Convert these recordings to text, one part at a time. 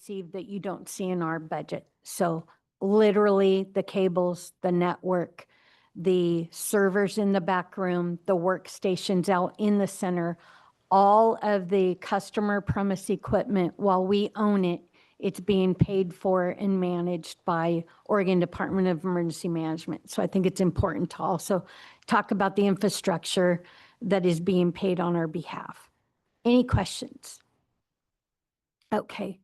received that you don't see in our budget. So literally the cables, the network, the servers in the back room, the workstations out in the center, all of the customer premise equipment, while we own it, it's being paid for and managed by Oregon Department of Emergency Management. So I think it's important to also talk about the infrastructure that is being paid on our behalf. Any questions? Okay.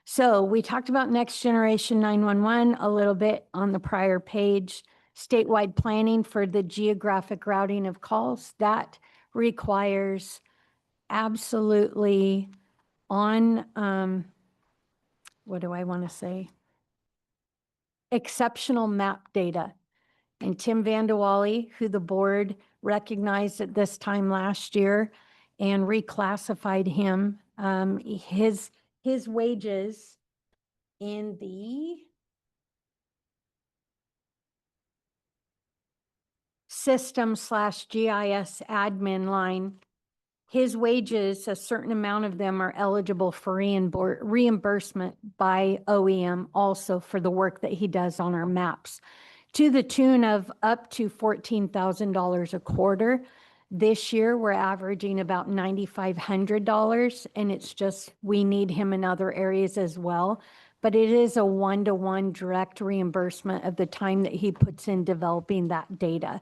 So we talked about next generation 911 a little bit on the prior page. Statewide planning for the geographic routing of calls, that requires absolutely on, what do I want to say? Exceptional map data. And Tim Vandewally, who the board recognized at this time last year and reclassified him, his wages in the system/GIS admin line, his wages, a certain amount of them are eligible for reimbursement by OEM also for the work that he does on our maps, to the tune of up to $14,000 a quarter. This year, we're averaging about $9,500, and it's just, we need him in other areas as well. But it is a one-to-one direct reimbursement of the time that he puts in developing that data.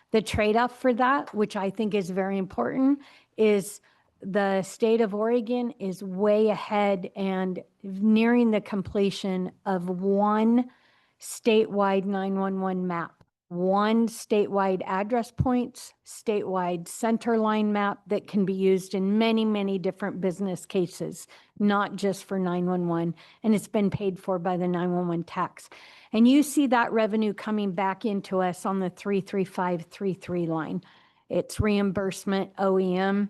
The trade-off for that, which I think is very important, is the state of Oregon is way ahead and nearing the completion of one statewide 911 map, one statewide address points, statewide center line map that can be used in many, many different business cases, not just for 911. And it's been paid for by the 911 tax. And you see that revenue coming back into us on the 33533 line. It's reimbursement, OEM,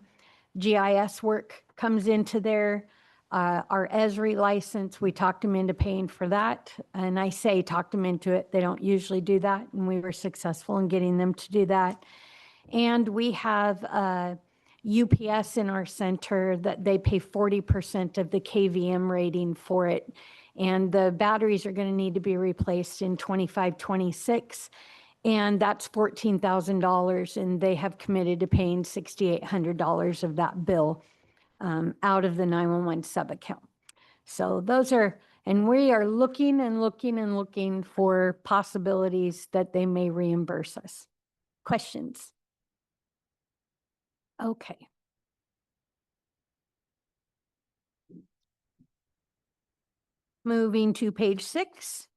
GIS work comes into there. Our ESRI license, we talked them into paying for that. And I say talked them into it. They don't usually do that. And we were successful in getting them to do that. And we have UPS in our center that they pay 40% of the KVM rating for it. And the batteries are going to need to be replaced in 25, 26. And that's $14,000. And they have committed to paying $6,800 of that bill out of the 911 sub-account. So those are, and we are looking and looking and looking for possibilities that they may reimburse us. Questions? Okay. Moving to page 6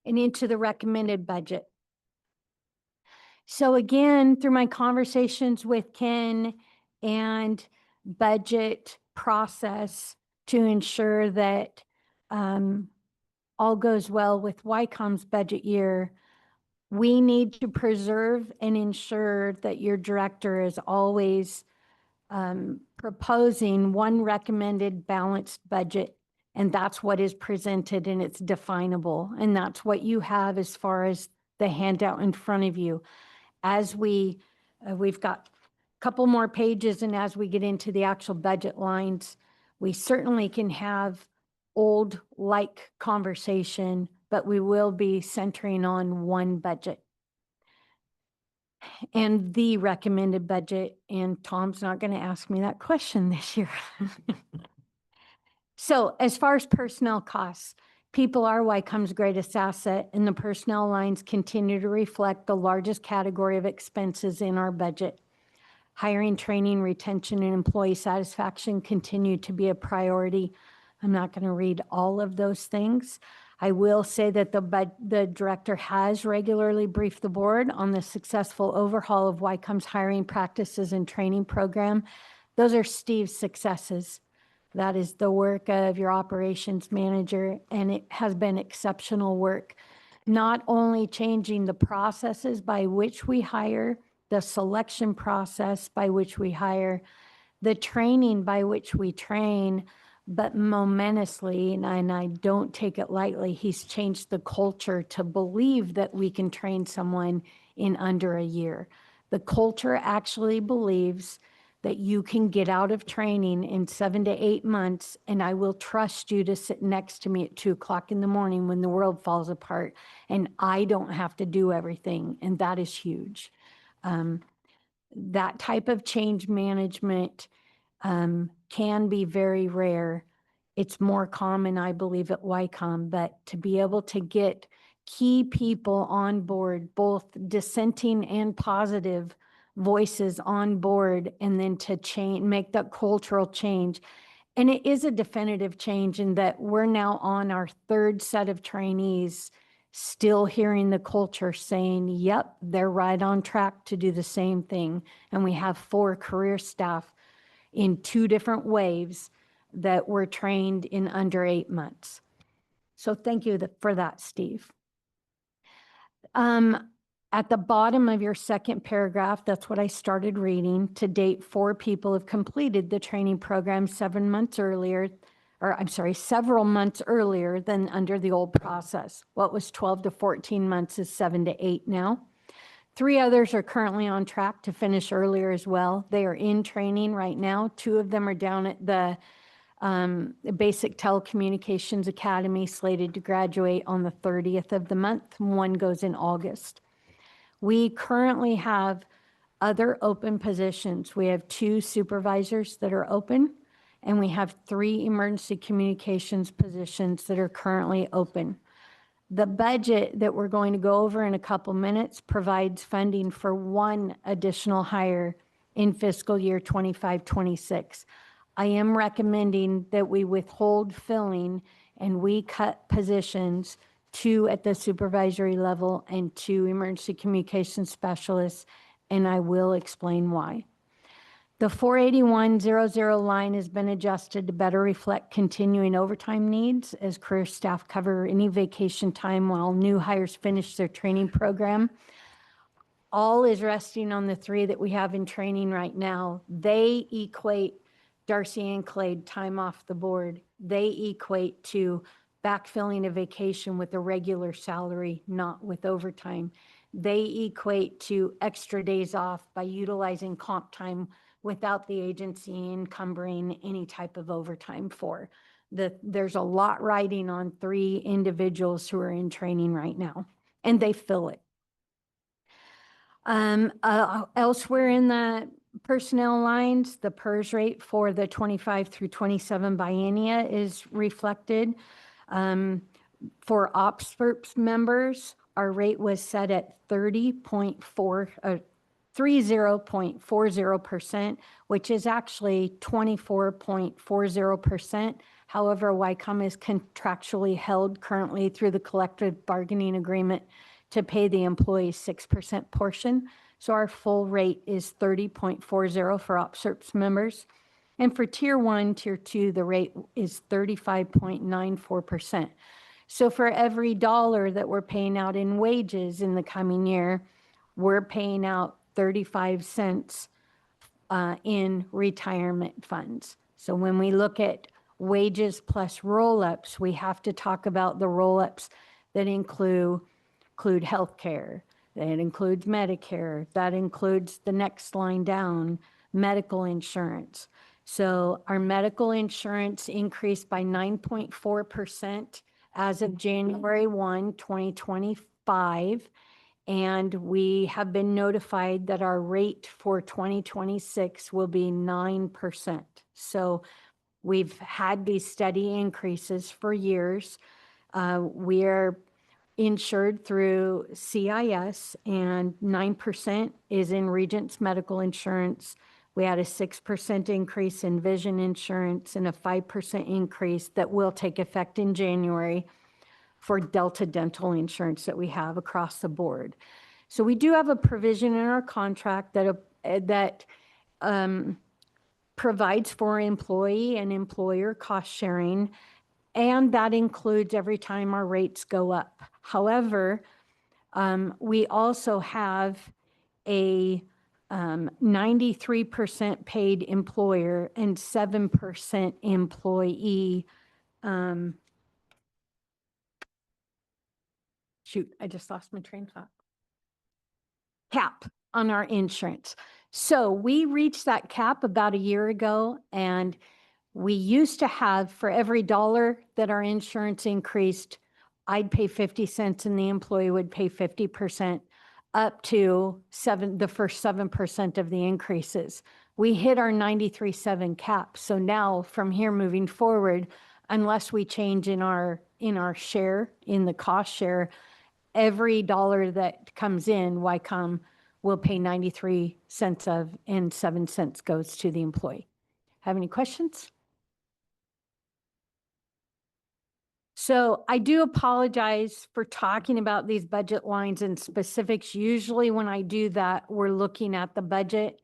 and into the recommended budget. So again, through my conversations with Ken and budget process to ensure that all goes well with YCOM's budget year, we need to preserve and ensure that your director is always proposing one recommended balanced budget, and that's what is presented and it's definable, and that's what you have as far as the handout in front of you. As we've got a couple more pages, and as we get into the actual budget lines, we certainly can have old-like conversation, but we will be centering on one budget and the recommended budget. And Tom's not going to ask me that question this year. So as far as personnel costs, people are YCOM's greatest asset, and the personnel lines continue to reflect the largest category of expenses in our budget. Hiring, training, retention, and employee satisfaction continue to be a priority. I'm not going to read all of those things. I will say that the director has regularly briefed the board on the successful overhaul of YCOM's hiring practices and training program. Those are Steve's successes. That is the work of your operations manager, and it has been exceptional work. Not only changing the processes by which we hire, the selection process by which we hire, the training by which we train, but momentously, and I don't take it lightly, he's changed the culture to believe that we can train someone in under a year. The culture actually believes that you can get out of training in 7 to 8 months, and I will trust you to sit next to me at 2 o'clock in the morning when the world falls apart, and I don't have to do everything. And that is huge. That type of change management can be very rare. It's more common, I believe, at YCOM, but to be able to get key people on board, both dissenting and positive voices on board, and then to change, make that cultural change. And it is a definitive change in that we're now on our third set of trainees, still hearing the culture saying, yep, they're right on track to do the same thing. And we have 4 career staff in 2 different waves that were trained in under 8 months. So thank you for that, Steve. At the bottom of your second paragraph, that's what I started reading. To date, 4 people have completed the training program 7 months earlier, or I'm sorry, several months earlier than under the old process. What was 12 to 14 months is 7 to 8 now. 3 others are currently on track to finish earlier as well. They are in training right now. 2 of them are down at the Basic Telecommunications Academy, slated to graduate on the 30th of the month. 1 goes in August. We currently have other open positions. We have 2 supervisors that are open, and we have 3 emergency communications positions that are currently open. The budget that we're going to go over in a couple minutes provides funding for 1 additional hire in fiscal year 25-26. I am recommending that we withhold filling and we cut positions, 2 at the supervisory level and 2 emergency communications specialists, and I will explain why. The 48100 line has been adjusted to better reflect continuing overtime needs as career staff cover any vacation time while new hires finish their training program. All is resting on the 3 that we have in training right now. They equate, Darcy and Clade, time off the board. They equate to backfilling a vacation with a regular salary, not with overtime. They equate to extra days off by utilizing comp time without the agency encumbering any type of overtime for. There's a lot riding on 3 individuals who are in training right now, and they fill it. Elsewhere in the personnel lines, the PERS rate for the 25 through 27 biennia is reflected. For OPSPERPS members, our rate was set at 30.40%, which is actually 24.40%. However, YCOM is contractually held currently through the collective bargaining agreement to pay the employee's 6% portion. So our full rate is 30.40 for OPSERPS members. And for Tier 1, Tier 2, the rate is 35.94%. So for every dollar that we're paying out in wages in the coming year, we're paying out 35 cents in retirement funds. So when we look at wages plus roll-ups, we have to talk about the roll-ups that include health care, that includes Medicare, that includes the next line down, medical insurance. So our medical insurance increased by 9.4% as of January 1, 2025. And we have been notified that our rate for 2026 will be 9%. So we've had these steady increases for years. We're insured through CIS, and 9% is in Regents Medical Insurance. We had a 6% increase in vision insurance and a 5% increase that will take effect in January for Delta dental insurance that we have across the board. So we do have a provision in our contract that provides for employee and employer cost sharing, and that includes every time our rates go up. However, we also have a 93% paid employer and 7% employee. Shoot, I just lost my train of thought. Cap on our insurance. So we reached that cap about a year ago, and we used to have, for every dollar that our insurance increased, I'd pay 50 cents and the employee would pay 50%, up to the first 7% of the increases. We hit our 93.7 cap. So now from here moving forward, unless we change in our share, in the cost share, every dollar that comes in, YCOM will pay 93 cents of, and 7 cents goes to the employee. Have any questions? So I do apologize for talking about these budget lines and specifics. Usually when I do that, we're looking at the budget.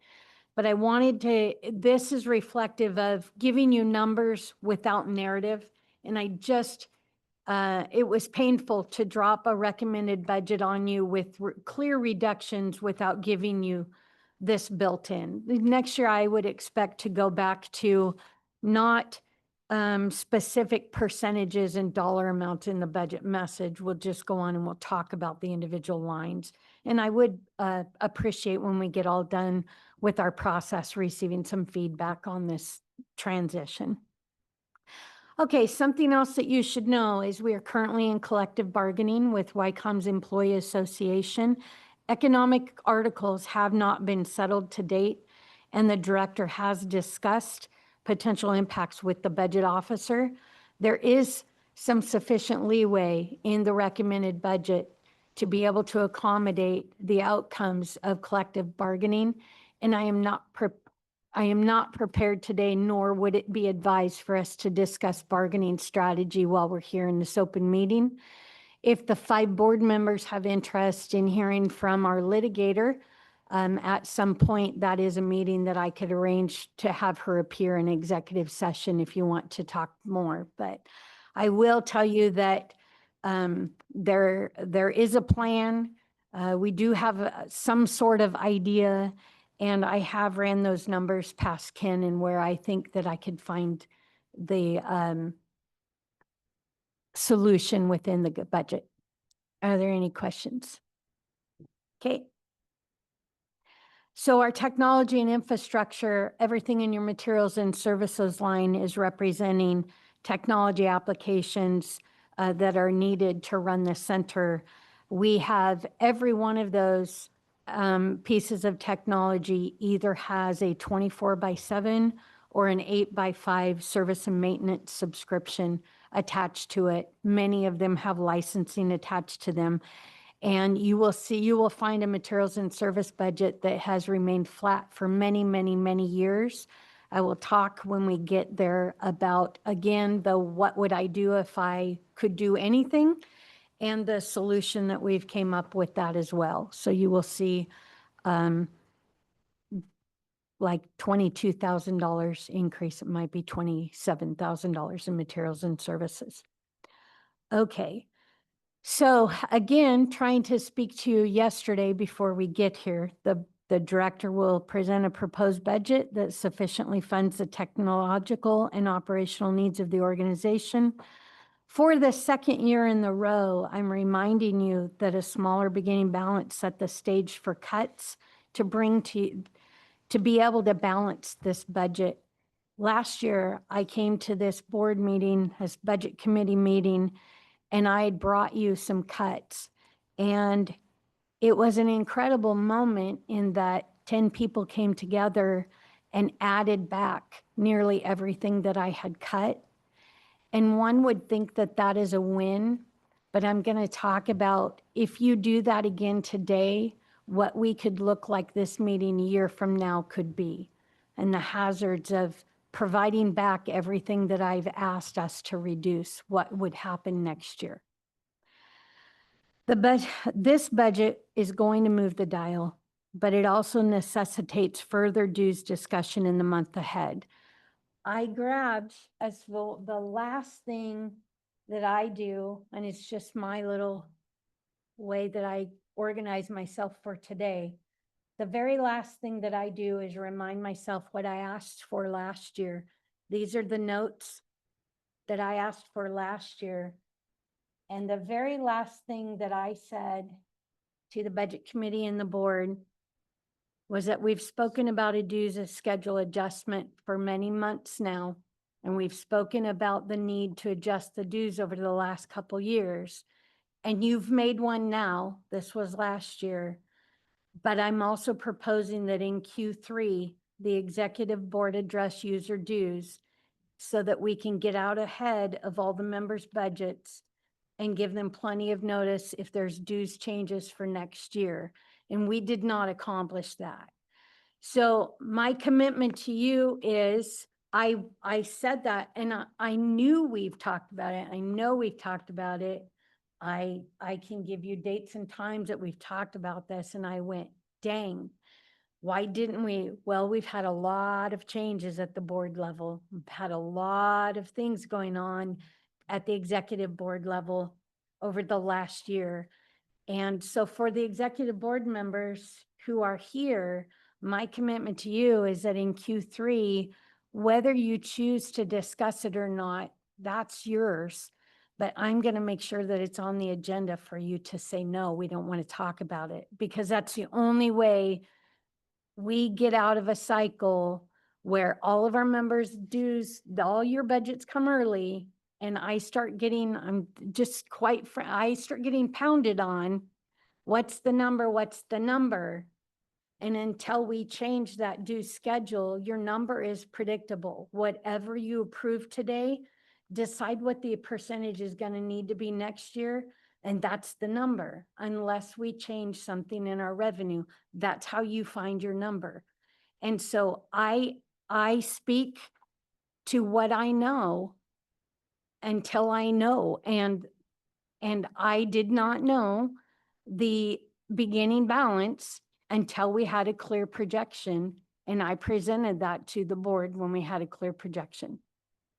But I wanted to, this is reflective of giving you numbers without narrative. And I just, it was painful to drop a recommended budget on you with clear reductions without giving you this built in. Next year, I would expect to go back to not specific percentages and dollar amounts in the budget message. We'll just go on and we'll talk about the individual lines. And I would appreciate when we get all done with our process, receiving some feedback on this transition. Okay, something else that you should know is we are currently in collective bargaining with YCOM's Employee Association. Economic articles have not been settled to date, and the director has discussed potential impacts with the budget officer. There is some sufficient leeway in the recommended budget to be able to accommodate the outcomes of collective bargaining, and I am not prepared today, nor would it be advised for us to discuss bargaining strategy while we're here in this open meeting. If the 5 board members have interest in hearing from our litigator, at some point, that is a meeting that I could arrange to have her appear in executive session if you want to talk more. But I will tell you that there is a plan. We do have some sort of idea, and I have ran those numbers past Ken and where I think that I could find the solution within the budget. Are there any questions? Okay. So our technology and infrastructure, everything in your materials and services line is representing technology applications that are needed to run the center. We have every one of those pieces of technology either has a 24/7 or an 8/5 service and maintenance subscription attached to it. Many of them have licensing attached to them. And you will find a materials and service budget that has remained flat for many, many, many years. I will talk when we get there about, again, what would I do if I could do anything, and the solution that we've came up with that as well. So you will see like $22,000 increase. It might be $27,000 in materials and services. Okay. So again, trying to speak to you yesterday before we get here, the director will present a proposed budget that sufficiently funds the technological and operational needs of the organization. For the second year in the row, I'm reminding you that a smaller beginning balance set the stage for cuts to be able to balance this budget. Last year, I came to this board meeting, this budget committee meeting, and I had brought you some cuts. And it was an incredible moment in that 10 people came together and added back nearly everything that I had cut. And one would think that that is a win, but I'm going to talk about if you do that again today, what we could look like this meeting a year from now could be, and the hazards of providing back everything that I've asked us to reduce, what would happen next year. This budget is going to move the dial, but it also necessitates further dues discussion in the month ahead. I grabbed as the last thing that I do, and it's just my little way that I organize myself for today. The very last thing that I do is remind myself what I asked for last year. These are the notes that I asked for last year. And the very last thing that I said to the budget committee and the board was that we've spoken about a dues schedule adjustment for many months now. And we've spoken about the need to adjust the dues over the last couple years. And you've made one now. This was last year. But I'm also proposing that in Q3, the executive board address user dues so that we can get out ahead of all the members' budgets and give them plenty of notice if there's dues changes for next year. And we did not accomplish that. So my commitment to you is, I said that, and I knew we've talked about it. I know we've talked about it. I can give you dates and times that we've talked about this, and I went, dang, why didn't we? Well, we've had a lot of changes at the board level. We've had a lot of things going on at the executive board level over the last year. And so for the executive board members who are here, my commitment to you is that in Q3, whether you choose to discuss it or not, that's yours. But I'm going to make sure that it's on the agenda for you to say, no, we don't want to talk about it, because that's the only way we get out of a cycle where all of our members' dues, all your budgets come early, and I start getting, I start getting pounded on, what's the number, what's the number? And until we change that due schedule, your number is predictable. Whatever you approve today, decide what the percentage is going to need to be next year. And that's the number, unless we change something in our revenue. That's how you find your number. And so I speak to what I know until I know. And I did not know the beginning balance until we had a clear projection. And I presented that to the board when we had a clear projection.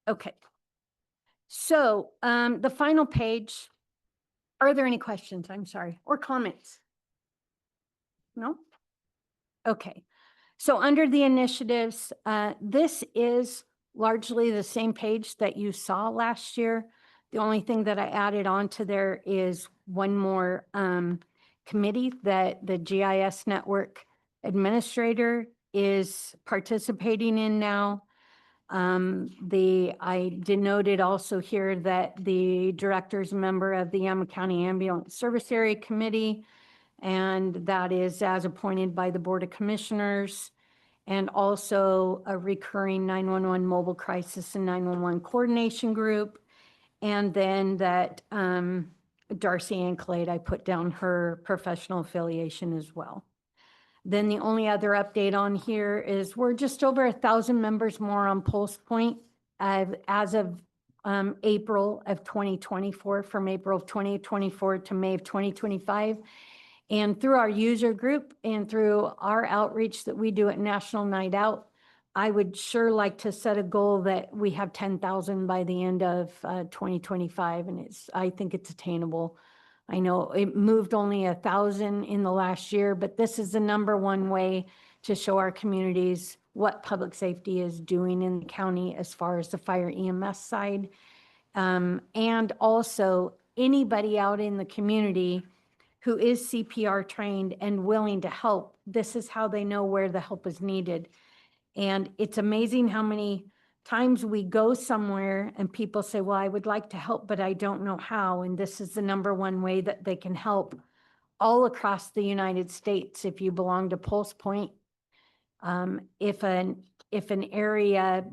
Okay. So the final page, are there any questions? I'm sorry, or comments? No? Okay. So under the initiatives, this is largely the same page that you saw last year. The only thing that I added on to there is one more committee that the GIS network administrator is participating in now. I denoted also here that the director's a member of the Yamhill County Ambulance Service Area Committee, and that is as appointed by the Board of Commissioners, and also a recurring 911 mobile crisis and 911 coordination group. And then that Darcy Anklade, I put down her professional affiliation as well. Then the only other update on here is we're just over 1,000 members more on Pulse Point as of April of 2024, from April of 2024 to May of 2025. And through our user group and through our outreach that we do at National Night Out, I would sure like to set a goal that we have 10,000 by the end of 2025. And I think it's attainable. I know it moved only 1,000 in the last year, but this is the #1 way to show our communities what public safety is doing in the county as far as the fire EMS side. And also anybody out in the community who is CPR trained and willing to help, this is how they know where the help is needed. And it's amazing how many times we go somewhere and people say, well, I would like to help, but I don't know how. And this is the #1 way that they can help all across the United States. If you belong to Pulse Point, if an area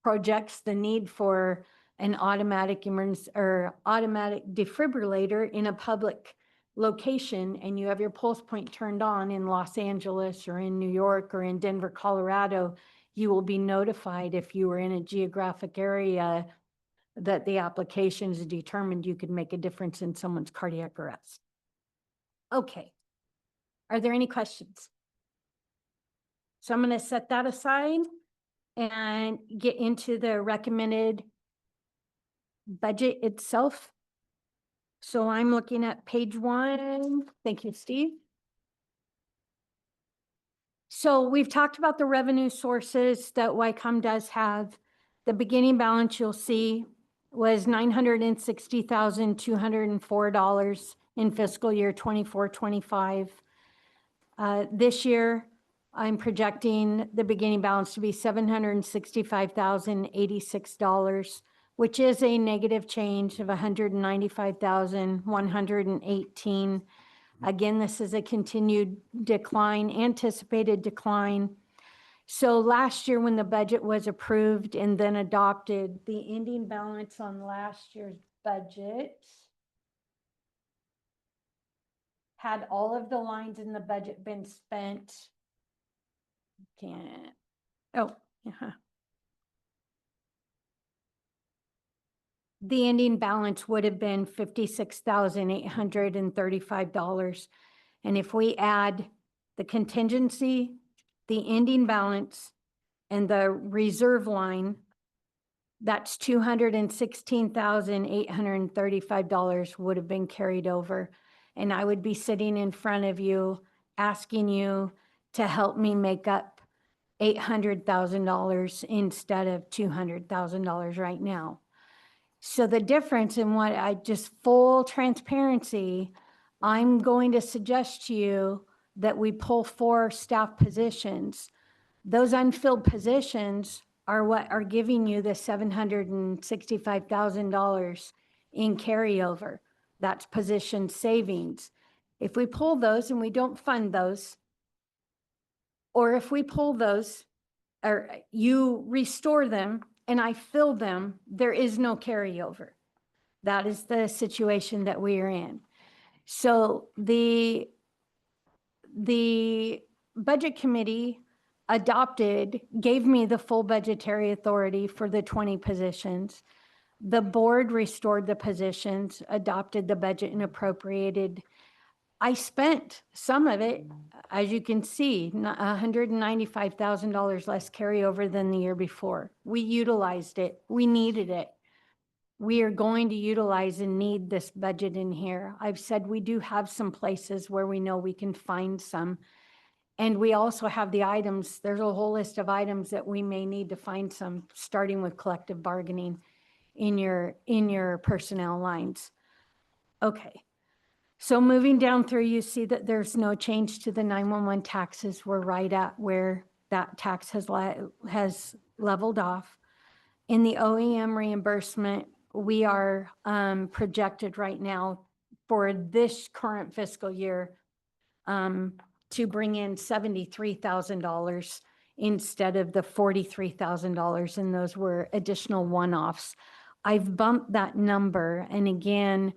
projects the need for an automatic emergency or automatic defibrillator in a public location, and you have your Pulse Point turned on in Los Angeles or in New York or in Denver, Colorado, you will be notified if you are in a geographic area that the application is determined you could make a difference in someone's cardiac arrest. Okay. Are there any questions? So I'm going to set that aside and get into the recommended budget itself. So I'm looking at page 1. Thank you, Steve. So we've talked about the revenue sources that YCOM does have. The beginning balance you'll see was $960,204 in fiscal year 24-25. This year, I'm projecting the beginning balance to be $765,086, which is a negative change of $195,118. Again, this is a continued decline, anticipated decline. So last year when the budget was approved and then adopted, the ending balance on last year's budget had all of the lines in the budget been spent. The ending balance would have been $56,835. And if we add the contingency, the ending balance, and the reserve line, that's $216,835 would have been carried over. And I would be sitting in front of you, asking you to help me make up $800,000 instead of $200,000 right now. So the difference in what full transparency, I'm going to suggest to you that we pull 4 staff positions. Those unfilled positions are what are giving you the $765,000 in carryover. That's position savings. If we pull those and we don't fund those, or if we pull those, or you restore them and I fill them, there is no carryover. That is the situation that we are in. So the budget committee gave me the full budgetary authority for the 20 positions. The board restored the positions, adopted the budget and appropriated. I spent some of it, as you can see, $195,000 less carryover than the year before. We utilized it. We needed it. We are going to utilize and need this budget in here. I've said we do have some places where we know we can find some. And we also have the items, there's a whole list of items that we may need to find some, starting with collective bargaining in your personnel lines. Okay. So moving down through, you see that there's no change to the 911 taxes. We're right at where that tax has leveled off. In the OEM reimbursement, we are projected right now for this current fiscal year to bring in $73,000 instead of the $43,000, and those were additional one-offs. I've bumped that number, and again,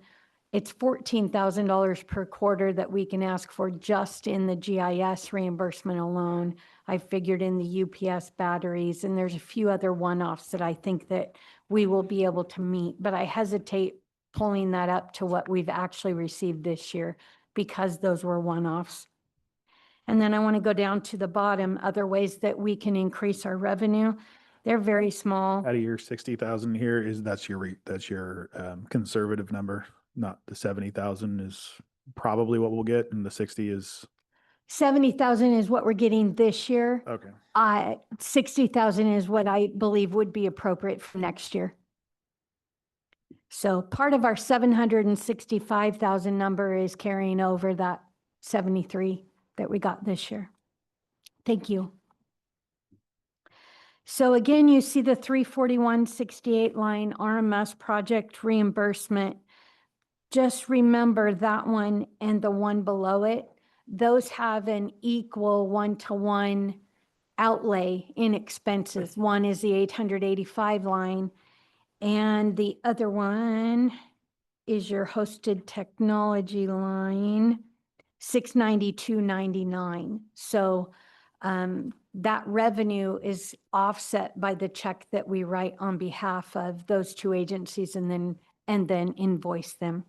it's $14,000 per quarter that we can ask for just in the GIS reimbursement alone. I figured in the UPS batteries, and there's a few other one-offs that I think that we will be able to meet, but I hesitate pulling that up to what we've actually received this year because those were one-offs. And then I want to go down to the bottom, other ways that we can increase our revenue. They're very small. Out of your 60,000 here, that's your conservative number, not the 70,000 is probably what we'll get, and the 60 is 70,000 is what we're getting this year. okay. 60,000 is what I believe would be appropriate for next year. So part of our 765,000 number is carrying over that 73 that we got this year. Thank you. So again, you see the 34168 line RMS project reimbursement. Just remember that one and the one below it. Those have an equal one-to-one outlay in expenses. One is the 885 line, and the other one is your hosted technology line, 692.99. So that revenue is offset by the check that we write on behalf of those two agencies and then invoice them.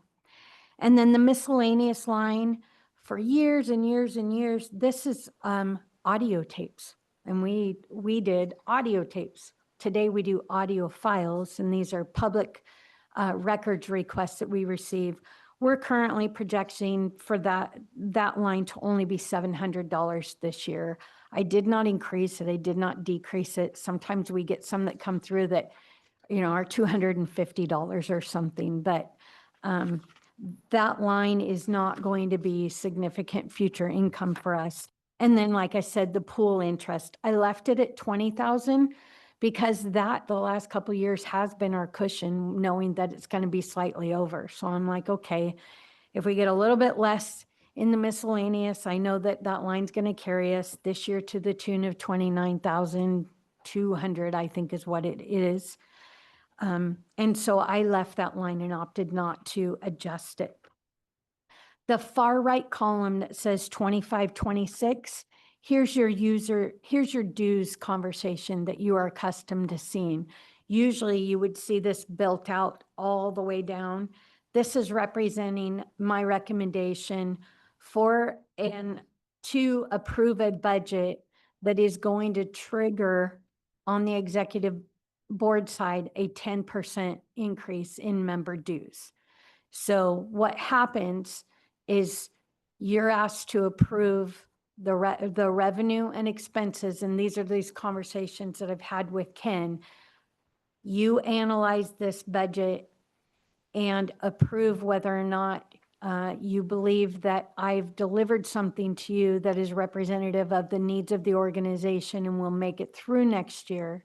And then the miscellaneous line, for years and years and years, this is audio tapes. And we did audio tapes. Today we do audio files, and these are public records requests that we receive. We're currently projecting for that line to only be $700 this year. I did not increase it. I did not decrease it. Sometimes we get some that come through that, are $250 or something, but that line is not going to be significant future income for us. And then, like I said, the pool interest, I left it at 20,000 because that the last couple of years has been our cushion, knowing that it's going to be slightly over. So I'm like, okay, if we get a little bit less in the miscellaneous, I know that that line's going to carry us this year to the tune of 29,200, I think is what it is. And so I left that line and opted not to adjust it. The far right column that says 25, 26, here's your dues conversation that you are accustomed to seeing. Usually you would see this built out all the way down. This is representing my recommendation to approve a budget that is going to trigger on the executive board side a 10% increase in member dues. So what happens is you're asked to approve the revenue and expenses, and these are these conversations that I've had with Ken. You analyze this budget and approve whether or not you believe that I've delivered something to you that is representative of the needs of the organization and will make it through next year.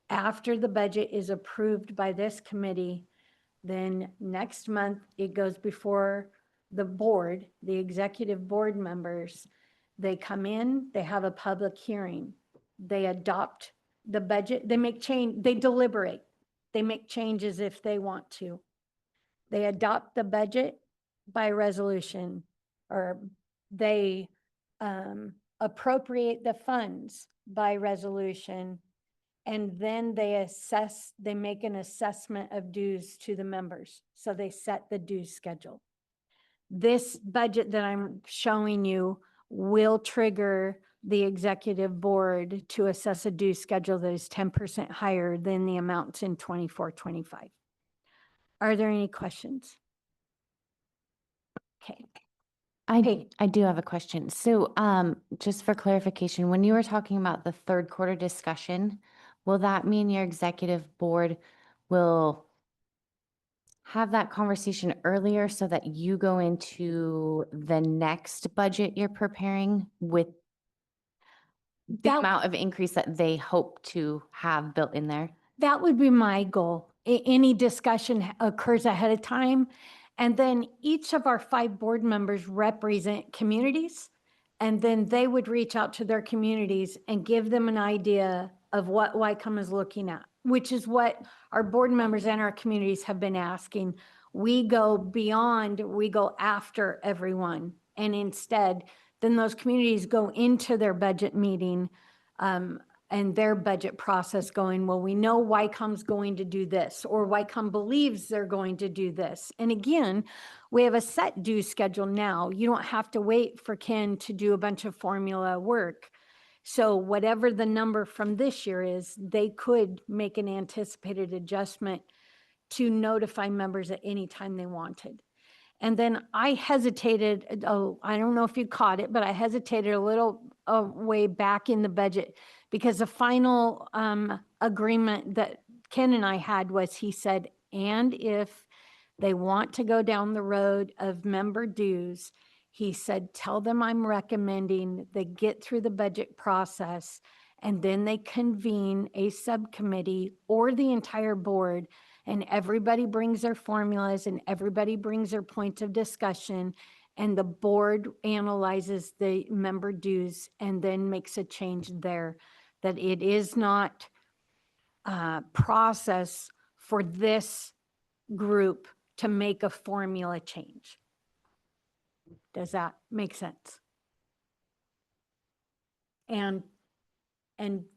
After the budget is approved by this committee, then next month it goes before the board, the executive board members. They come in, they have a public hearing, they adopt the budget, they make change, they deliberate, they make changes if they want to. They adopt the budget by resolution, or they appropriate the funds by resolution. And then they make an assessment of dues to the members. So they set the dues schedule. This budget that I'm showing you will trigger the executive board to assess a dues schedule that is 10% higher than the amounts in 24-25. Are there any questions? Okay. I do have a question. So, just for clarification, when you were talking about the third quarter discussion, will that mean your executive board will have that conversation earlier so that you go into the next budget you're preparing with the That- amount of increase that they hope to have built in there? That would be my goal. Any discussion occurs ahead of time. And then each of our 5 board members represent communities. And then they would reach out to their communities and give them an idea of what YCOM is looking at, which is what our board members and our communities have been asking. We go beyond, we go after everyone. And instead, then those communities go into their budget meeting and their budget process going, well, we know YCOM's going to do this, or YCOM believes they're going to do this. And again, we have a set due schedule now. You don't have to wait for Ken to do a bunch of formula work. So whatever the number from this year is, they could make an anticipated adjustment to notify members at any time they wanted. And then I hesitated, I don't know if you caught it, but I hesitated a little way back in the budget because the final agreement that Ken and I had was, he said, and if they want to go down the road of member dues, he said, tell them I'm recommending they get through the budget process and then they convene a subcommittee or the entire board, and everybody brings their formulas and everybody brings their points of discussion, and the board analyzes the member dues and then makes a change there. That it is not a process for this group to make a formula change. Does that make sense? And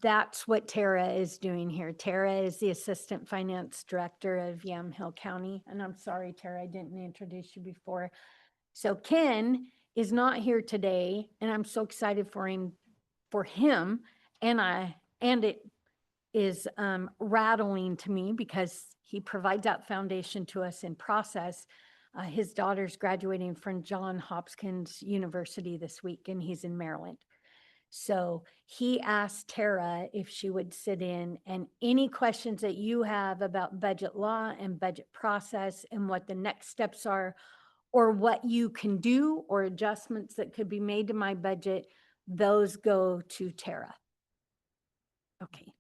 that's what Tara is doing here. Tara is the Assistant Finance Director of Yamhill County. And I'm sorry, Tara, I didn't introduce you before. So Ken is not here today, and I'm so excited for him. And it is rattling to me because he provides that foundation to us in process. His daughter's graduating from Johns Hopkins University this week, and he's in Maryland. So he asked Tara if she would sit in, and any questions that you have about budget law and budget process and what the next steps are, or what you can do or adjustments that could be made to my budget, those go to Tara. Okay.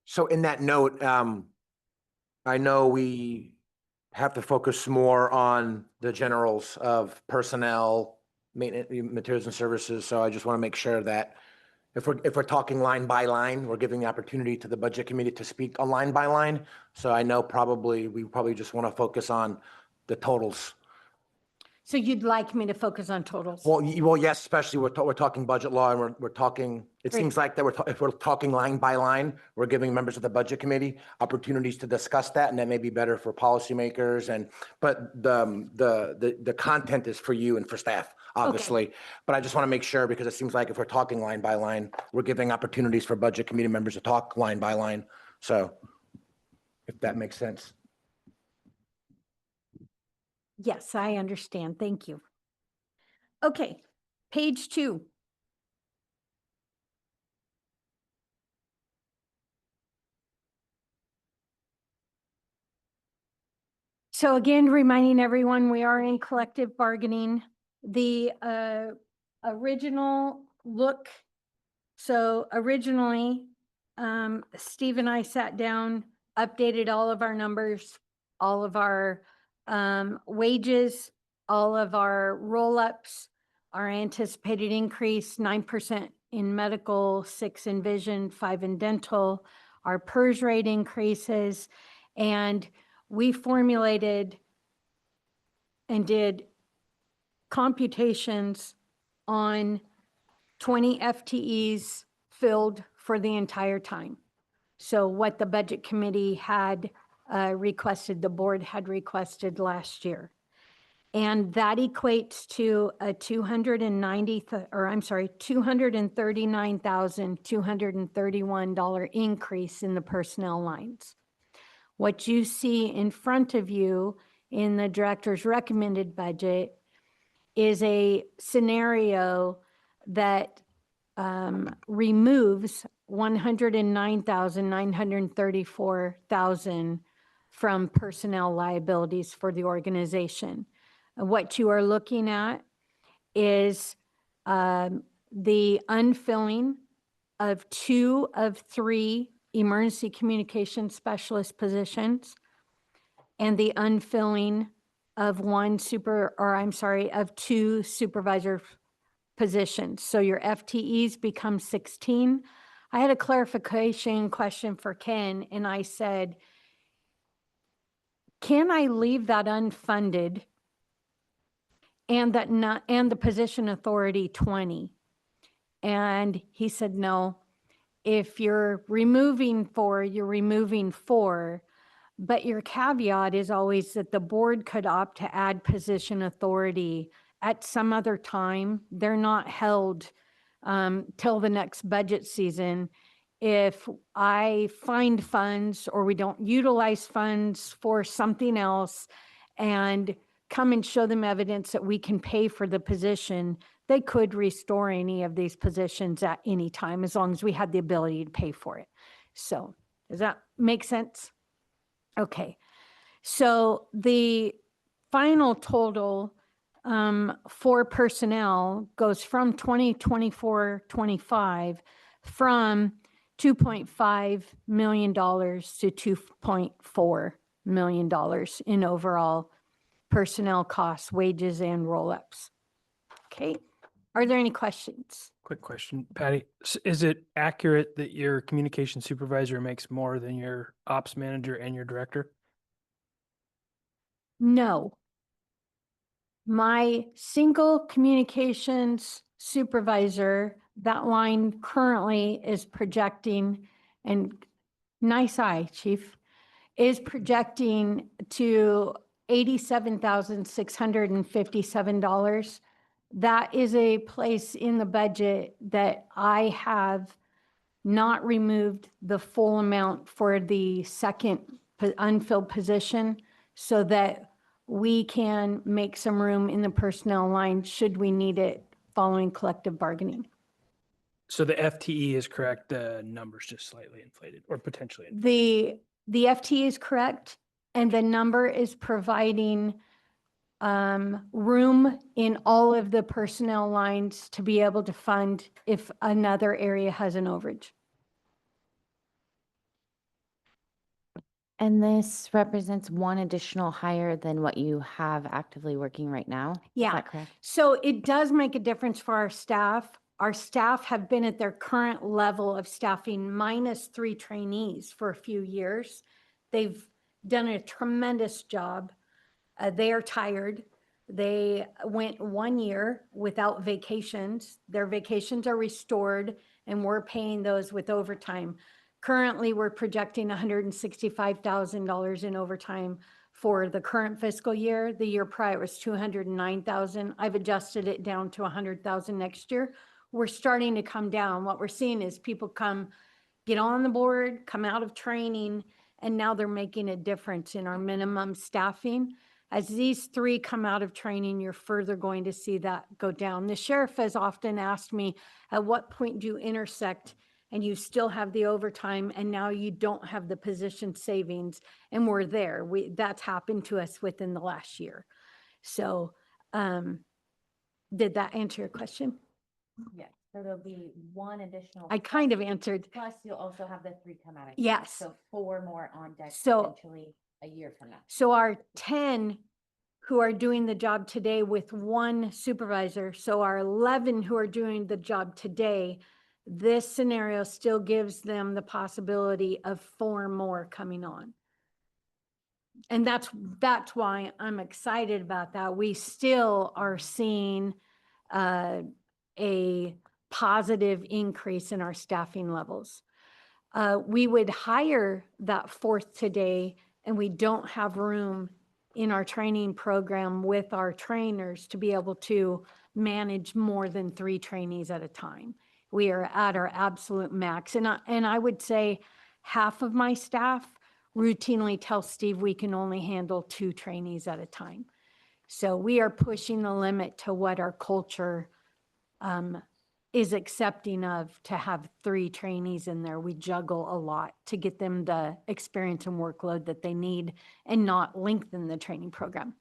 So in that note, I know we have to focus more on the generals of personnel, maintenance, materials and services. So I just want to make sure that if we're talking line by line, we're giving the opportunity to the budget committee to speak on line by line. So I know we probably just want to focus on the totals. So you'd like me to focus on totals? Well, yes, especially we're talking budget law and we're talking, it Great. seems like that if we're talking line by line, we're giving members of the budget committee opportunities to discuss that, and that may be better for policymakers but the content is for you and for staff, obviously. But I just want to make sure, because it seems like if we're talking line by line, we're giving opportunities for budget committee members to talk line by line. So if that makes sense. Yes, I understand. Thank you. Okay, page 2. So again, reminding everyone, we are in collective bargaining. The original look, so originally, Steve and I sat down, updated all of our numbers, all of our wages, all of our roll-ups, our anticipated increase, 9% in medical, 6 in vision, 5 in dental, our PERS rate increases, and we formulated and did computations on 20 FTEs filled for the entire time. So what the budget committee had requested, the board had requested last year. And that equates to a $239,231 increase in the personnel lines. What you see in front of you in the director's recommended budget is a scenario that removes $109,934 from personnel liabilities for the organization. What you are looking at is the unfilling of 2 of 3 emergency communication specialist positions and the unfilling of 2 supervisor positions. So your FTEs become 16. I had a clarification question for Ken, and I said, can I leave that unfunded and the position authority 20? And he said, no. If you're removing 4, you're removing 4, but your caveat is always that the board could opt to add position authority at some other time. They're not held till the next budget season. If I find funds or we don't utilize funds for something else and come and show them evidence that we can pay for the position, they could restore any of these positions at any time as long as we had the ability to pay for it. So does that make sense? Okay. So the final total for personnel goes from 2024-25 from $2.5 million to $2.4 million in overall personnel costs, wages, and roll-ups. Okay. Are there any questions? Quick question, Patty. Is it accurate that your communication supervisor makes more than your ops manager and your director? No. My single communications supervisor, that line currently is projecting, and nice eye, chief, is projecting to $87,657. That is a place in the budget that I have not removed the full amount for the second unfilled position, so that we can make some room in the personnel line should we need it following collective bargaining. So the FTE is correct, the number's just slightly inflated or potentially inflated. The FT is correct, and the number is providing room in all of the personnel lines to be able to fund if another area has an overage. And this represents one additional hire than what you have actively working right now? Yeah. Is that correct? So it does make a difference for our staff. Our staff have been at their current level of staffing minus 3 trainees for a few years. They've done a tremendous job. They are tired. They went 1 year without vacations. Their vacations are restored, and we're paying those with overtime. Currently, we're projecting $165,000 in overtime for the current fiscal year. The year prior was $209,000. I've adjusted it down to $100,000 next year. We're starting to come down. What we're seeing is people get on the board, come out of training, and now they're making a difference in our minimum staffing. As these 3 come out of training, you're further going to see that go down. The sheriff has often asked me, at what point do you intersect and you still have the overtime and now you don't have the position savings? And we're there. That's happened to us within the last year. So did that answer your question? Yes. So there'll be one additional. I kind of answered. Plus you'll also have the 3 come out of. Yes. So 4 more on deck So- potentially a year from now. So our 10 who are doing the job today with 1 supervisor, so our 11 who are doing the job today, this scenario still gives them the possibility of 4 more coming on. And that's why I'm excited about that. We still are seeing a positive increase in our staffing levels. We would hire that 4th today, and we don't have room in our training program with our trainers to be able to manage more than 3 trainees at a time. We are at our absolute max. And I would say half of my staff routinely tell Steve we can only handle 2 trainees at a time. So we are pushing the limit to what our culture is accepting of, to have 3 trainees in there. We juggle a lot to get them the experience and workload that they need and not lengthen the training program.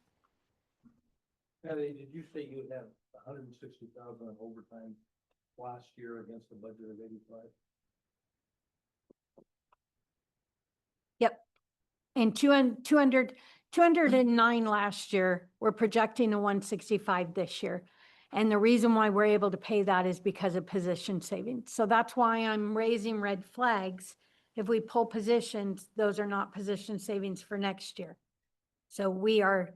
Patty, did you say you have 160,000 in overtime last year against a budget of 85? Yep. And 209 last year. We're projecting a 165 this year. And the reason why we're able to pay that is because of position savings. So that's why I'm raising red flags. If we pull positions, those are not position savings for next year. So we are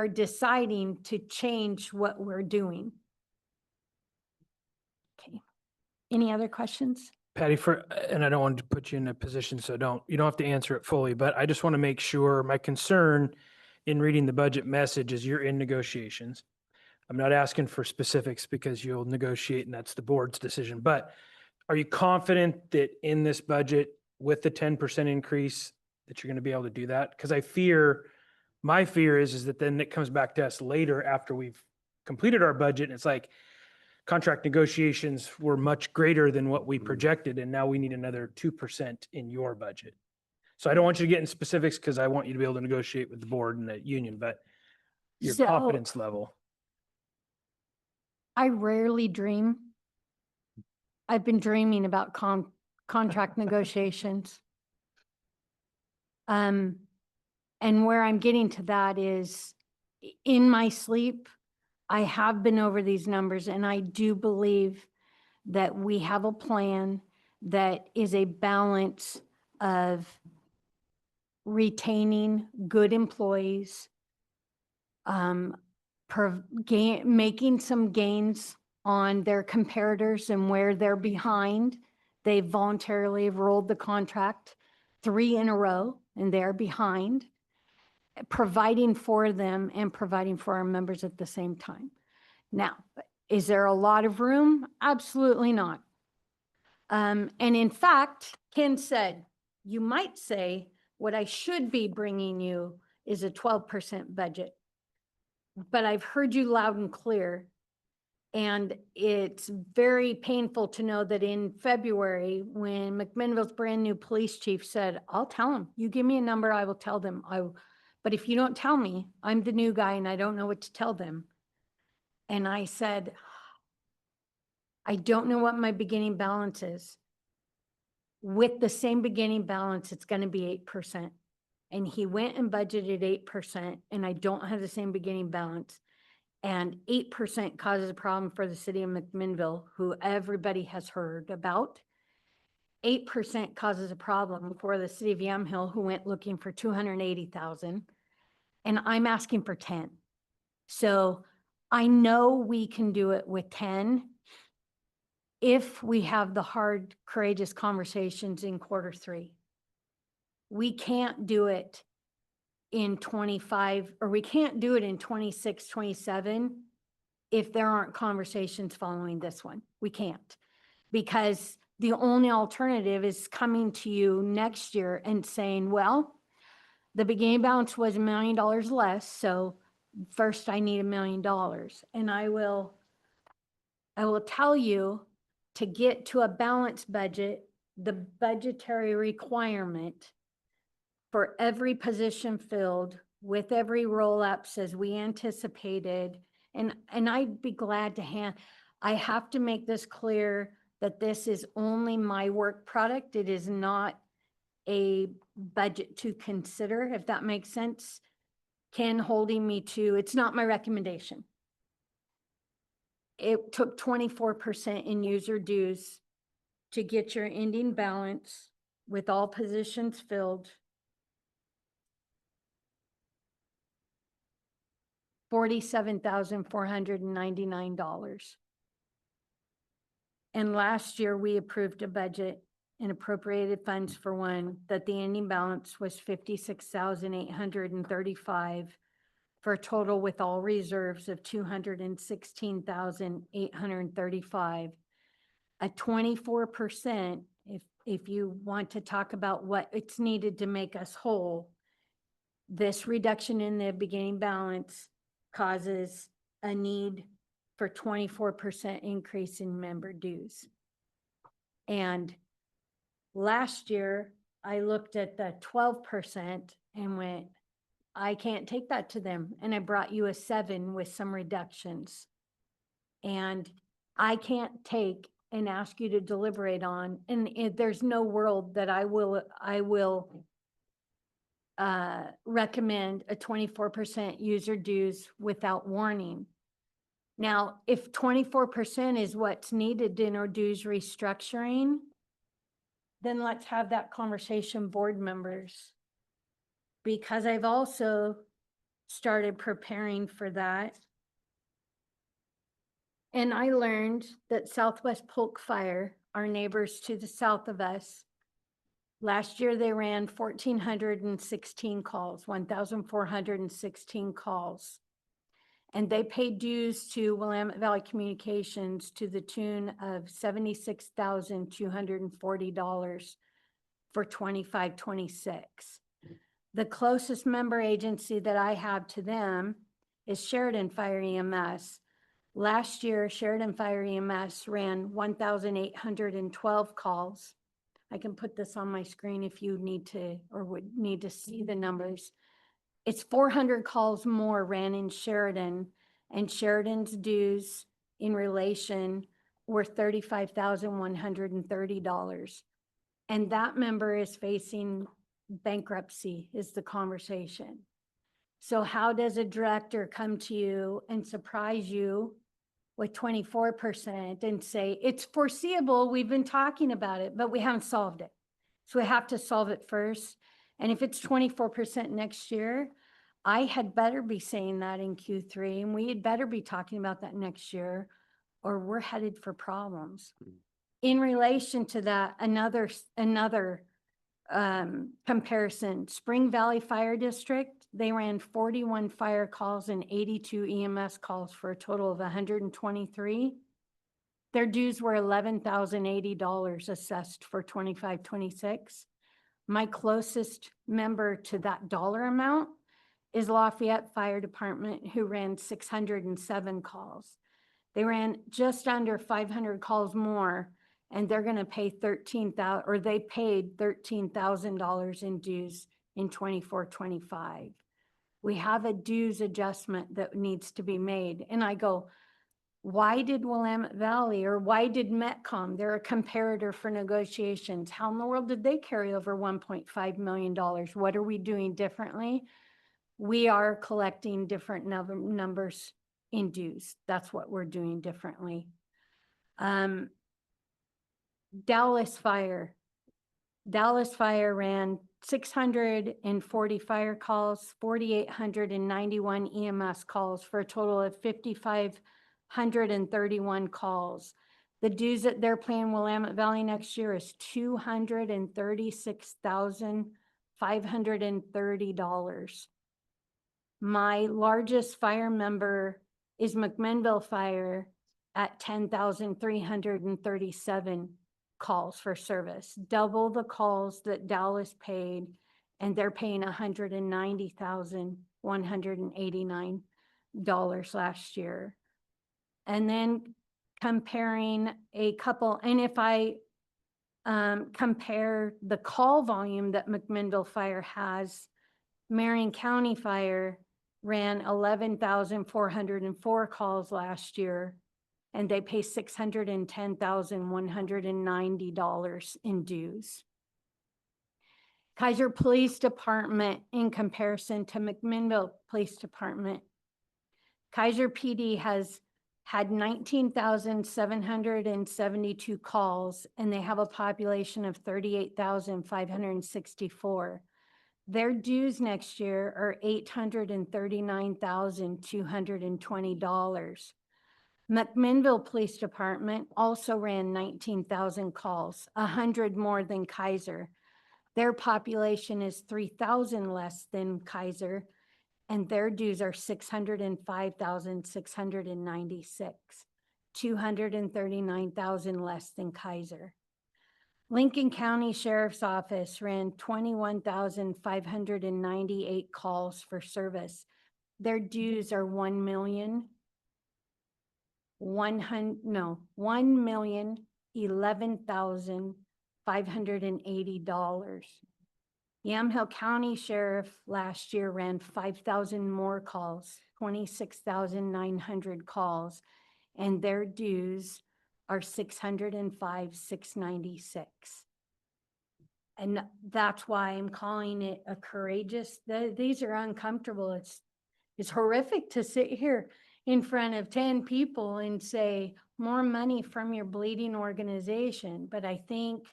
deciding to change what we're doing. Okay. Any other questions? Patty, and I don't want to put you in a position, so you don't have to answer it fully, but I just want to make sure my concern in reading the budget message is you're in negotiations. I'm not asking for specifics because you'll negotiate and that's the board's decision, but are you confident that in this budget with the 10% increase that you're going to be able to do that? Because my fear is that then it comes back to us later after we've completed our budget and it's like contract negotiations were much greater than what we projected and now we need another 2% in your budget. So I don't want you to get in specifics because I want you to be able to negotiate with the board and the union, but your So- confidence level. I rarely dream. I've been dreaming about contract negotiations. And where I'm getting to that is in my sleep, I have been over these numbers and I do believe that we have a plan that is a balance of retaining good employees, making some gains on their comparators and where they're behind. They voluntarily have rolled the contract 3 in a row and they're behind, providing for them and providing for our members at the same time. Now, is there a lot of room? Absolutely not. And in fact, Ken said, you might say what I should be bringing you is a 12% budget. But I've heard you loud and clear. And it's very painful to know that in February, when McMinnville's brand new police chief said, I'll tell them, you give me a number, I will tell them. But if you don't tell me, I'm the new guy and I don't know what to tell them. And I said, I don't know what my beginning balance is. With the same beginning balance, it's going to be 8%. And he went and budgeted 8%, and I don't have the same beginning balance. And 8% causes a problem for the city of McMinnville, who everybody has heard about. 8% causes a problem for the city of Yamhill, who went looking for 280,000. And I'm asking for 10. So I know we can do it with 10 if we have the hard, courageous conversations in Q3. We can't do it in 25, or we can't do it in 26, 27 if there aren't conversations following this one. We can't, because the only alternative is coming to you next year and saying, well, the beginning balance was $1 million less, so first I need $1 million. And I will tell you, to get to a balanced budget, the budgetary requirement for every position filled with every roll-ups as we anticipated, and I'd be glad to I have to make this clear that this is only my work product. It is not a budget to consider, if that makes sense. Ken holding me to, it's not my recommendation. It took 24% in user dues to get your ending balance with all positions filled. $47,499. And last year we approved a budget and appropriated funds for one that the ending balance was 56,835 for a total with all reserves of 216,835. A 24%, if you want to talk about what it's needed to make us whole, this reduction in the beginning balance causes a need for 24% increase in member dues. And last year, I looked at the 12% and went, I can't take that to them. And I brought you a 7 with some reductions. And I can't take and ask you to deliberate on, and there's no world that I will recommend a 24% user dues without warning. Now, if 24% is what's needed in our dues restructuring, then let's have that conversation, board members. Because I've also started preparing for that. And I learned that Southwest Polk Fire, our neighbors to the south of us, last year they ran 1,416 calls, 1,416 calls. And they paid dues to Willamette Valley Communications to the tune of $76,240 for 25-26. The closest member agency that I have to them is Sheridan Fire EMS. Last year, Sheridan Fire EMS ran 1,812 calls. I can put this on my screen if you need to or would need to see the numbers. It's 400 calls more ran in Sheridan, and Sheridan's dues in relation were $35,130. And that member is facing bankruptcy is the conversation. So how does a director come to you and surprise you with 24% and say, it's foreseeable, we've been talking about it, but we haven't solved it. So we have to solve it first. And if it's 24% next year, I had better be saying that in Q3, and we had better be talking about that next year, or we're headed for problems. In relation to that, another comparison, Spring Valley Fire District, they ran 41 fire calls and 82 EMS calls for a total of 123. Their dues were $11,080 assessed for 25-26. My closest member to that dollar amount is Lafayette Fire Department, who ran 607 calls. They ran just under 500 calls more, and they're gonna pay they paid $13,000 in dues in 24-25. We have a dues adjustment that needs to be made. And I go, why did Willamette Valley or why did Metcom, they're a comparator for negotiations. How in the world did they carry over $1.5 million? What are we doing differently? We are collecting different numbers in dues. That's what we're doing differently. Dallas Fire ran 640 fire calls, 4,891 EMS calls for a total of 5,531 calls. The dues that they're paying Willamette Valley next year is $236,530. My largest fire member is McMinnville Fire at 10,337 calls for service, double the calls that Dallas paid, and they're paying $190,189 last year. And then comparing a couple, and if I compare the call volume that McMinnville Fire has, Marion County Fire ran 11,404 calls last year, and they pay $610,190 in dues. Kaiser Police Department, in comparison to McMinnville Police Department, Kaiser PD has had 19,772 calls, and they have a population of 38,564. Their dues next year are $839,220. McMinnville Police Department also ran 19,000 calls, 100 more than Kaiser. Their population is 3,000 less than Kaiser, and their dues are $605,696, 239,000 less than Kaiser. Lincoln County Sheriff's Office ran 21,598 calls for service. Their dues are $1,011,580. Yamhill County Sheriff last year ran 5,000 more calls, 26,900 calls, and their dues are $605,696. And that's why I'm calling it a courageous, these are uncomfortable. It's horrific to sit here in front of 10 people and say, more money from your bleeding organization. But I think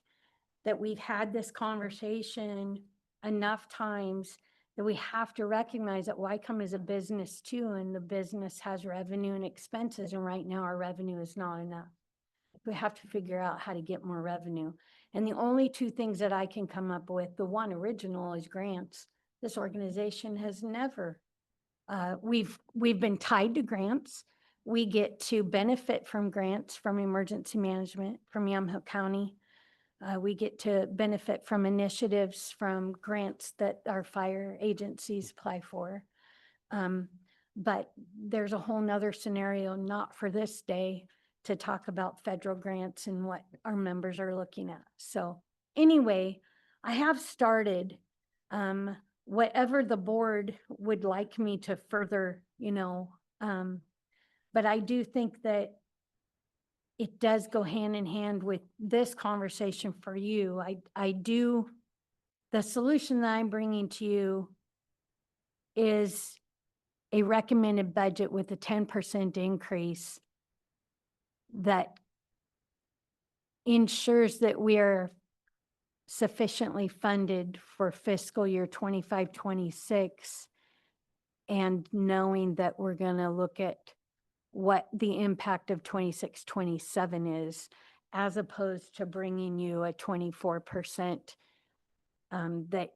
that we've had this conversation enough times that we have to recognize that YCOM is a business too, and the business has revenue and expenses. And right now our revenue is not enough. We have to figure out how to get more revenue. And the only two things that I can come up with, the one original is grants. This organization has never, we've been tied to grants. We get to benefit from grants from emergency management, from Yamhill County. We get to benefit from initiatives from grants that our fire agencies apply for. But there's a whole nother scenario, not for this day, to talk about federal grants and what our members are looking at. So anyway, I have started whatever the board would like me to further, but I do think that it does go hand in hand with this conversation for you. The solution that I'm bringing to you is a recommended budget with a 10% increase that ensures that we are sufficiently funded for fiscal year 25-26, and knowing that we're going to look at what the impact of 26-27 is, as opposed to bringing you a 24% that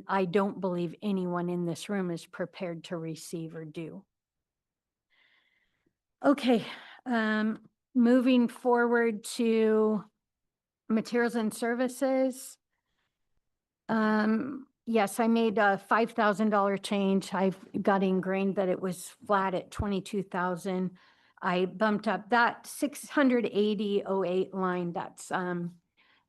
I don't believe anyone in this room is prepared to receive or do. Okay, moving forward to materials and services. Yes, I made a $5,000 change. I've got ingrained that it was flat at 22,000. I bumped up that 680.08 line. That's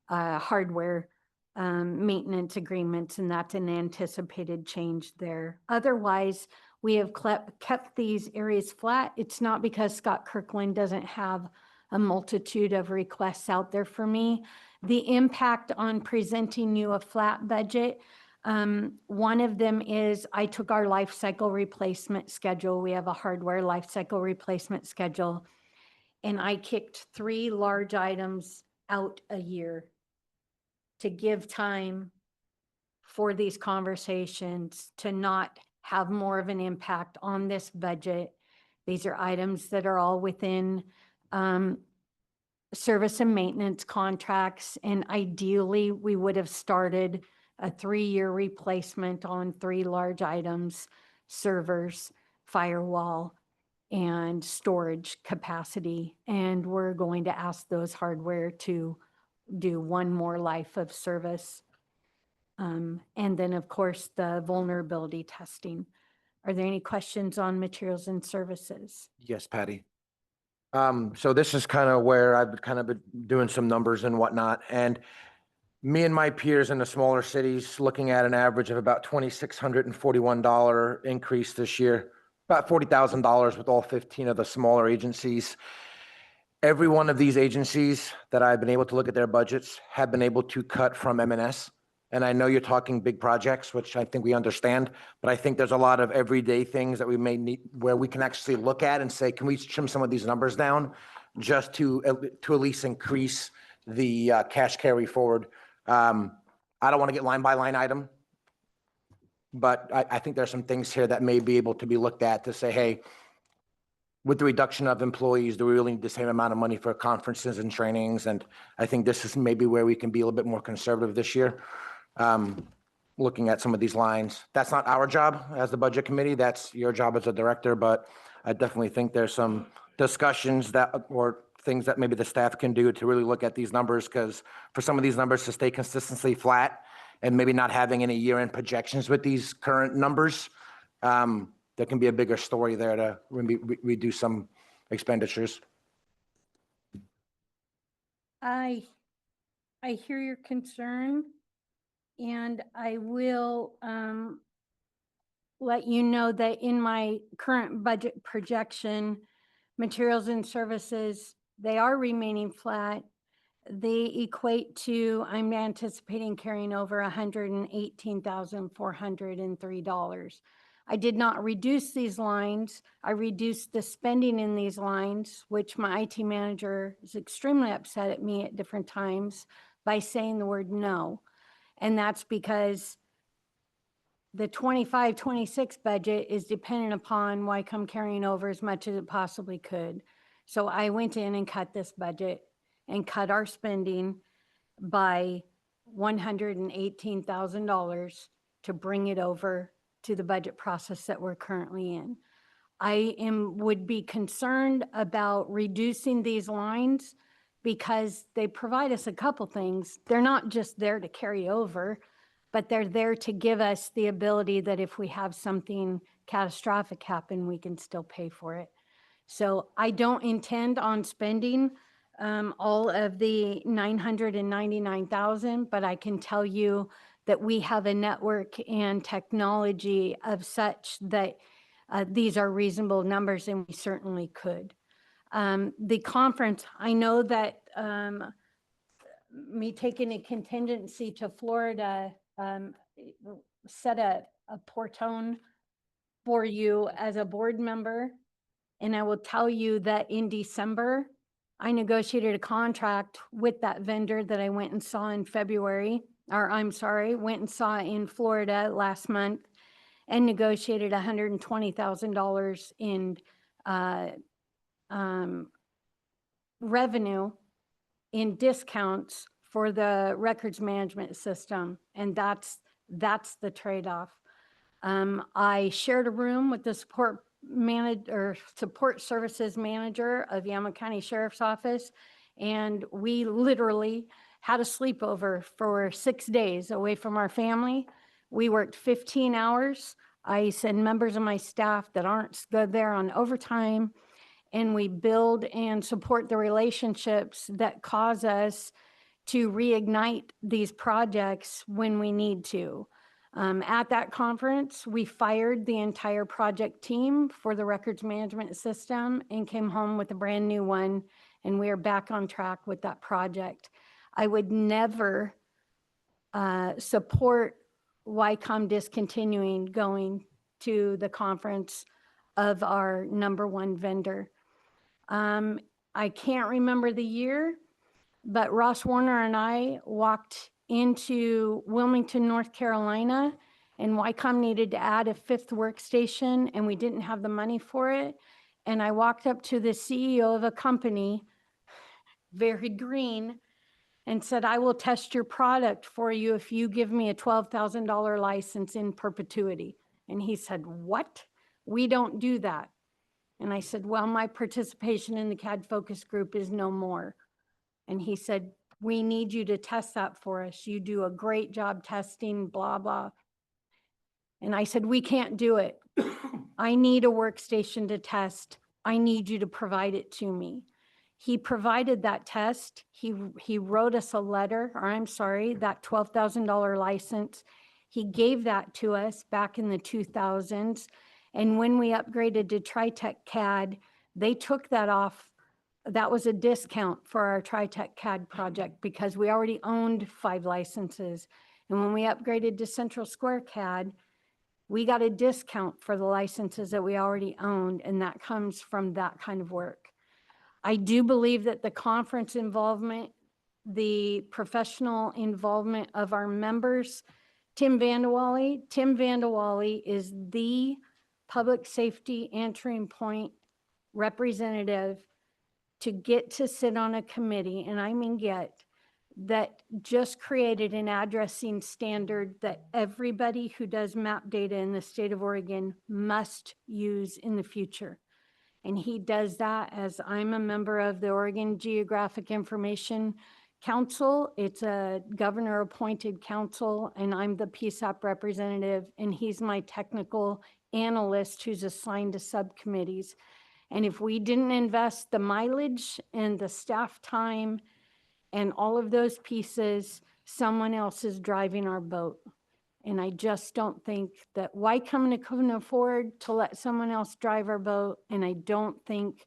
hardware maintenance agreements, and that's an anticipated change there. Otherwise, we have kept these areas flat. It's not because Scott Kirkland doesn't have a multitude of requests out there for me. The impact on presenting you a flat budget, one of them is I took our life cycle replacement schedule. We have a hardware life cycle replacement schedule, and I kicked 3 large items out a year to give time for these conversations to not have more of an impact on this budget. These are items that are all within service and maintenance contracts, and ideally, we would have started a 3-year replacement on 3 large items: servers, firewall, and storage capacity. And we're going to ask those hardware to do 1 more life of service. And then, of course, the vulnerability testing. Are there any questions on materials and services? Yes, Patty. So this is kind of where I've kind of been doing some numbers and whatnot. And me and my peers in the smaller cities looking at an average of about $2,641 increase this year, about $40,000 with all 15 of the smaller agencies. Every one of these agencies that I've been able to look at their budgets have been able to cut from M&S. And I know you're talking big projects, which I think we understand, but I think there's a lot of everyday things that we may need where we can actually look at and say, can we trim some of these numbers down just to at least increase the cash carry forward? I don't want to get line by line item, but I think there's some things here that may be able to be looked at to say, hey, with the reduction of employees, do we really need the same amount of money for conferences and trainings? And I think this is maybe where we can be a little bit more conservative this year. Looking at some of these lines. That's not our job as the budget committee. That's your job as a director, but I definitely think there's some discussions that, or things that maybe the staff can do to really look at these numbers, because for some of these numbers to stay consistently flat and maybe not having any year-end projections with these current numbers, there can be a bigger story there to reduce some expenditures. I hear your concern, and I will let you know that in my current budget projection, materials and services, they are remaining flat. They equate to, I'm anticipating carrying over $118,403. I did not reduce these lines. I reduced the spending in these lines, which my IT manager is extremely upset at me at different times by saying the word no. And that's because the 25-26 budget is dependent upon YCOM carrying over as much as it possibly could. So I went in and cut this budget and cut our spending by $118,000 to bring it over to the budget process that we're currently in. I would be concerned about reducing these lines because they provide us a couple things. They're not just there to carry over, but they're there to give us the ability that if we have something catastrophic happen, we can still pay for it. So I don't intend on spending all of the $999,000, but I can tell you that we have a network and technology of such that these are reasonable numbers, and we certainly could. The conference, I know that me taking a contingency to Florida set a poor tone for you as a board member. And I will tell you that in December, I negotiated a contract with that vendor that I went and saw in February, or I'm sorry, went and saw in Florida last month, and negotiated $120,000 in revenue in discounts for the records management system. And that's the trade-off. I shared a room with the support services manager of Yamhill County Sheriff's Office, and we literally had a sleepover for 6 days away from our family. We worked 15 hours. I send members of my staff that aren't good there on overtime, and we build and support the relationships that cause us to reignite these projects when we need to. At that conference, we fired the entire project team for the records management system and came home with a brand new one, and we are back on track with that project. I would never support YCOM discontinuing going to the conference of our number one vendor. I can't remember the year, but Ross Warner and I walked into Wilmington, North Carolina, and YCOM needed to add a fifth workstation, and we didn't have the money for it. And I walked up to the CEO of a company, very green, and said, I will test your product for you if you give me a $12,000 license in perpetuity. And he said, what? We don't do that. And I said, well, my participation in the CAD focus group is no more. And he said, we need you to test that for us. You do a great job testing, blah, blah. And I said, we can't do it. I need a workstation to test. I need you to provide it to me. He provided that test. He wrote us a letter, or I'm sorry, that $12,000 license. He gave that to us back in the 2000s. And when we upgraded to TriTech CAD, they took that off. That was a discount for our TriTech CAD project because we already owned 5 licenses. And when we upgraded to Central Square CAD, we got a discount for the licenses that we already owned, and that comes from that kind of work. I do believe that the conference involvement, the professional involvement of our members, Tim Vandewally is the public safety answering point representative to get to sit on a committee, and I mean get, that just created an addressing standard that everybody who does map data in the state of Oregon must use in the future. And he does that as I'm a member of the Oregon Geographic Information Council. It's a governor appointed council, and I'm the PSAP representative, and he's my technical analyst who's assigned to subcommittees. And if we didn't invest the mileage and the staff time and all of those pieces, someone else is driving our boat. And I just don't think that YCOM couldn't afford to let someone else drive our boat. And I don't think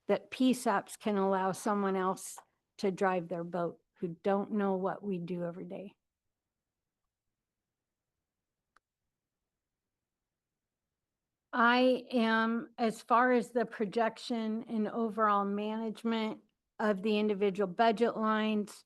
that PSAPs can allow someone else to drive their boat who don't know what we do every day. I am, as far as the projection and overall management of the individual budget lines,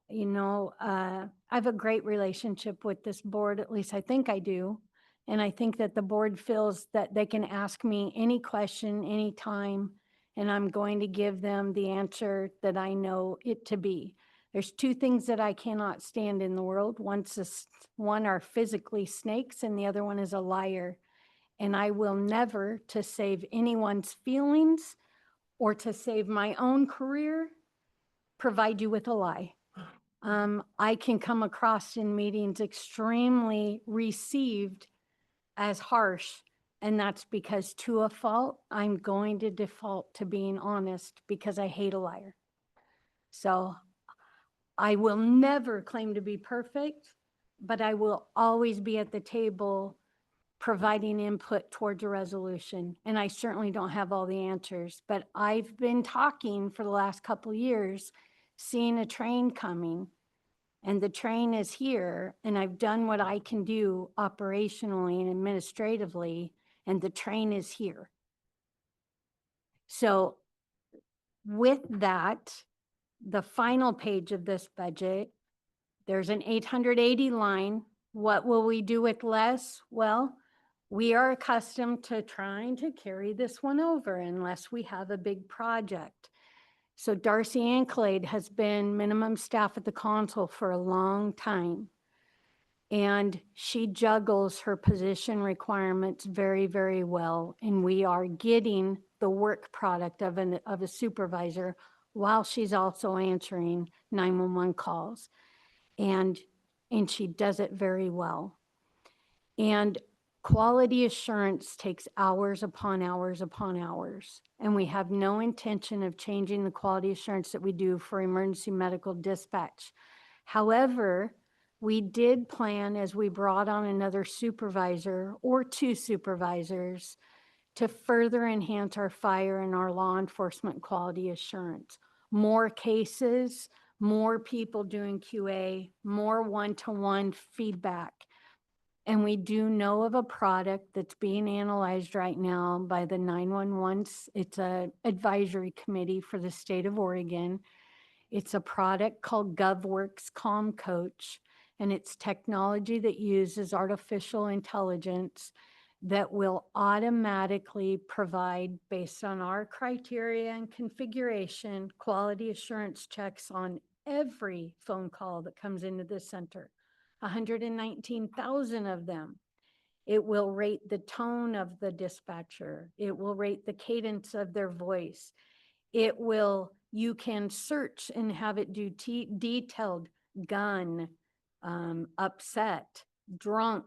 you know, I have a great relationship with this board, at least I think I do. And I think that the board feels that they can ask me any question, anytime, and I'm going to give them the answer that I know it to be. There's 2 things that I cannot stand in the world. One are physically snakes, and the other one is a liar. And I will never, to save anyone's feelings or to save my own career, provide you with a lie. I can come across in meetings extremely received as harsh, and that's because to a fault, I'm going to default to being honest because I hate a liar. So I will never claim to be perfect, but I will always be at the table providing input towards a resolution. And I certainly don't have all the answers, but I've been talking for the last couple of years, seeing a train coming, and the train is here, and I've done what I can do operationally and administratively, and the train is here. So with that, the final page of this budget, there's an 880 line. What will we do with less? Well, we are accustomed to trying to carry this one over unless we have a big project. So Darcy Anklade has been minimum staff at the console for a long time. And she juggles her position requirements very, very well. And we are getting the work product of a supervisor while she's also answering 911 calls. And she does it very well. And quality assurance takes hours upon hours upon hours. And we have no intention of changing the quality assurance that we do for emergency medical dispatch. However, we did plan, as we brought on another supervisor or two supervisors, to further enhance our fire and our law enforcement quality assurance. More cases, more people doing QA, more one-to-one feedback. And we do know of a product that's being analyzed right now by the 911. It's a advisory committee for the state of Oregon. It's a product called GovWorks Calm Coach, and it's technology that uses artificial intelligence that will automatically provide, based on our criteria and configuration, quality assurance checks on every phone call that comes into the center. 119,000 of them. It will rate the tone of the dispatcher. It will rate the cadence of their voice. You can search and have it do detailed gun, upset, drunk.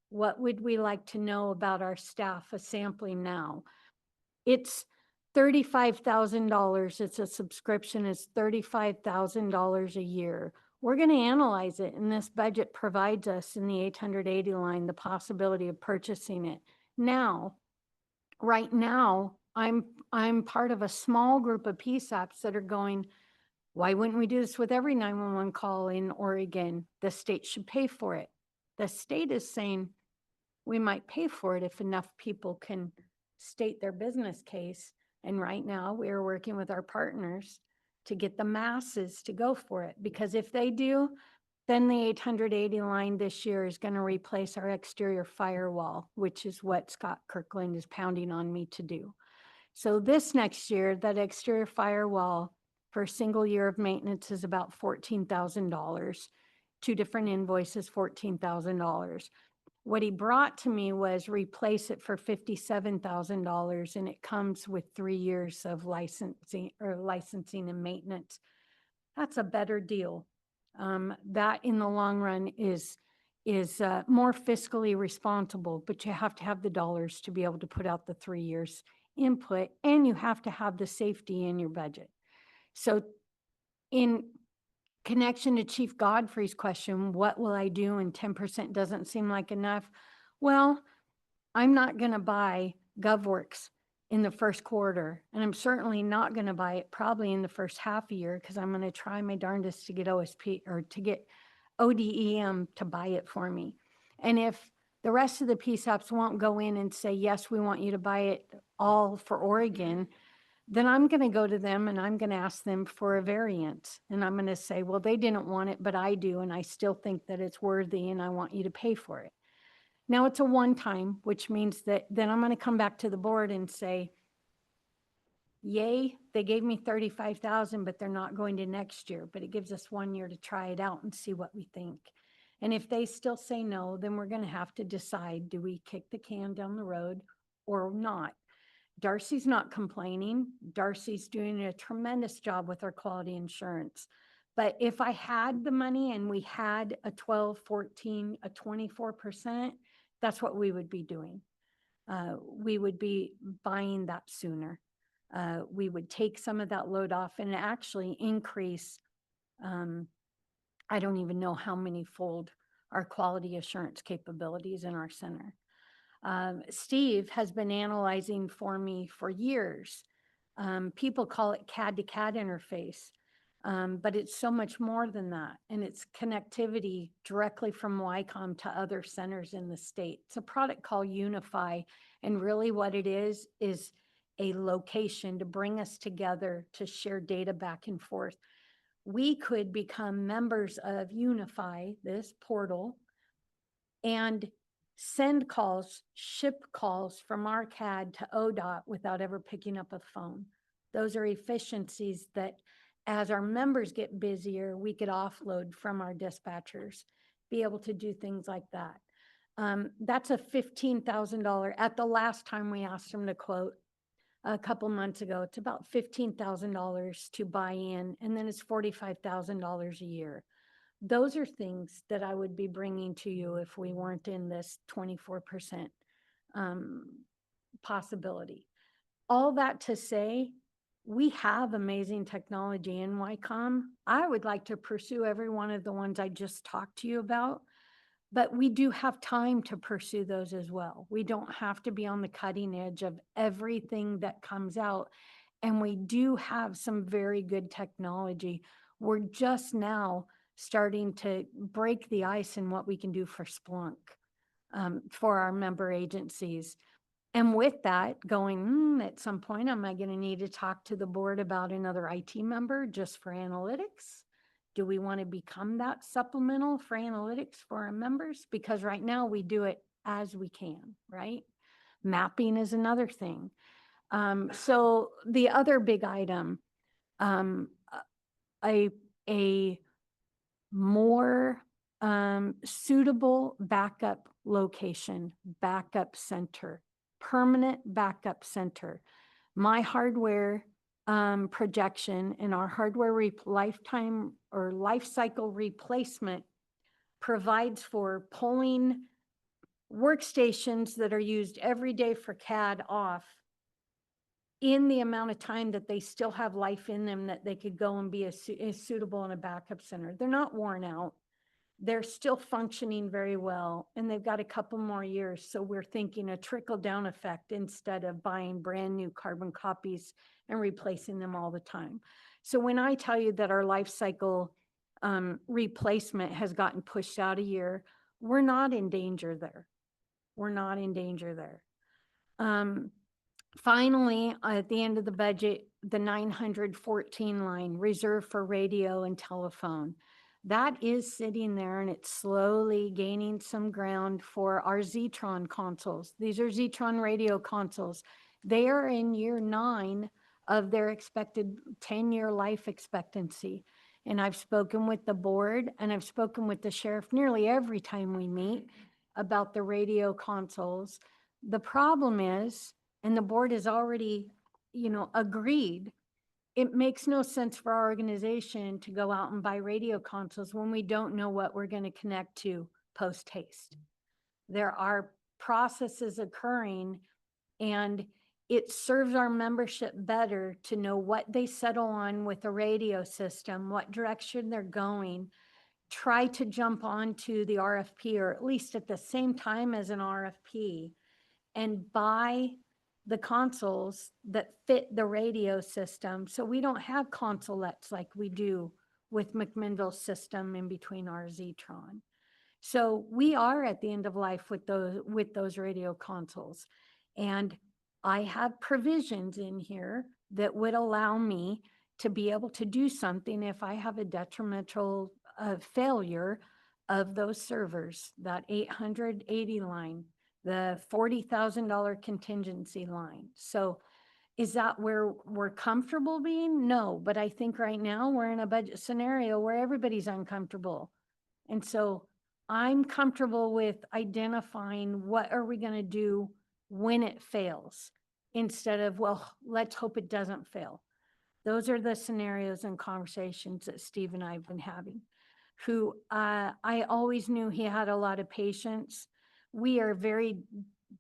What would we like to know about our staff? A sampling now. It's $35,000. It's a subscription. It's $35,000 a year. We're going to analyze it, and this budget provides us in the 880 line the possibility of purchasing it. Now, right now, I'm part of a small group of PSAPs that are going, why wouldn't we do this with every 911 call in Oregon? The state should pay for it. The state is saying we might pay for it if enough people can state their business case. And right now, we are working with our partners to get the masses to go for it. Because if they do, then the 880 line this year is going to replace our exterior firewall, which is what Scott Kirkland is pounding on me to do. So this next year, that exterior firewall for a single year of maintenance is about $14,000. 2 different invoices, $14,000. What he brought to me was replace it for $57,000, and it comes with 3 years of licensing and maintenance. That's a better deal. That in the long run is more fiscally responsible, but you have to have the dollars to be able to put out the 3 years input, and you have to have the safety in your budget. So in connection to Chief Godfrey's question, what will I do? And 10% doesn't seem like enough. Well, I'm not going to buy GovWorks in the first quarter, and I'm certainly not going to buy it probably in the first half a year, because I'm going to try my darndest to get OSP or to get ODEM to buy it for me. And if the rest of the PSAPs won't go in and say, yes, we want you to buy it all for Oregon, then I'm going to go to them and I'm going to ask them for a variance. And I'm going to say, well, they didn't want it, but I do. And I still think that it's worthy and I want you to pay for it. Now it's a one-time, which means that then I'm going to come back to the board and say, yay, they gave me 35,000, but they're not going to next year. But it gives us 1 year to try it out and see what we think. And if they still say no, then we're going to have to decide, do we kick the can down the road or not? Darcy's not complaining. Darcy's doing a tremendous job with our quality insurance. But if I had the money and we had a 12, 14, a 24%, that's what we would be doing. We would be buying that sooner. We would take some of that load off and actually increase, I don't even know how many fold our quality assurance capabilities in our center. Steve has been analyzing for me for years. People call it CAD to CAD interface, but it's so much more than that. And it's connectivity directly from YCOM to other centers in the state. It's a product called Unify. And really what it is a location to bring us together to share data back and forth. We could become members of Unify, this portal, and send calls, ship calls from our CAD to ODOT without ever picking up a phone. Those are efficiencies that as our members get busier, we could offload from our dispatchers, be able to do things like that. That's a $15,000. At the last time we asked them to quote a couple months ago, it's about $15,000 to buy in, and then it's $45,000 a year. those are things that I would be bringing to you if we weren't in this 24% possibility. All that to say, we have amazing technology in YCOM. I would like to pursue every one of the ones I just talked to you about, but we do have time to pursue those as well. We don't have to be on the cutting edge of everything that comes out. And we do have some very good technology. We're just now starting to break the ice in what we can do for Splunk for our member agencies. And with that going, at some point, am I going to need to talk to the board about another IT member just for analytics? Do we want to become that supplemental for analytics for our members? Because right now we do it as we can, right? Mapping is another thing. So the other big item, a more suitable backup location, backup center, permanent backup center. My hardware projection and our hardware lifetime or life cycle replacement provides for pulling workstations that are used every day for CAD off in the amount of time that they still have life in them, that they could go and be as suitable in a backup center. They're not worn out. They're still functioning very well, and they've got a couple more years. So we're thinking a trickle down effect instead of buying brand new carbon copies and replacing them all the time. So when I tell you that our life cycle replacement has gotten pushed out a year, we're not in danger there. We're not in danger there. Finally, at the end of the budget, the 914 line reserved for radio and telephone. That is sitting there and it's slowly gaining some ground for our Zetron consoles. These are Zetron radio consoles. They are in year 9 of their expected 10-year life expectancy. And I've spoken with the board and I've spoken with the sheriff nearly every time we meet about the radio consoles. The problem is, and the board has already, agreed, it makes no sense for our organization to go out and buy radio consoles when we don't know what we're going to connect to post haste. There are processes occurring, and it serves our membership better to know what they settle on with a radio system, what direction they're going, try to jump onto the RFP, or at least at the same time as an RFP, and buy the consoles that fit the radio system. So we don't have consolettes like we do with McMinnville's system in between our Zetron. So we are at the end of life with those radio consoles. And I have provisions in here that would allow me to be able to do something if I have a detrimental failure of those servers, that 880 line, the $40,000 contingency line. So is that where we're comfortable being? No, but I think right now we're in a budget scenario where everybody's uncomfortable. And so I'm comfortable with identifying what are we going to do when it fails, instead of, well, let's hope it doesn't fail. Those are the scenarios and conversations that Steve and I have been having. Who I always knew he had a lot of patience. We are very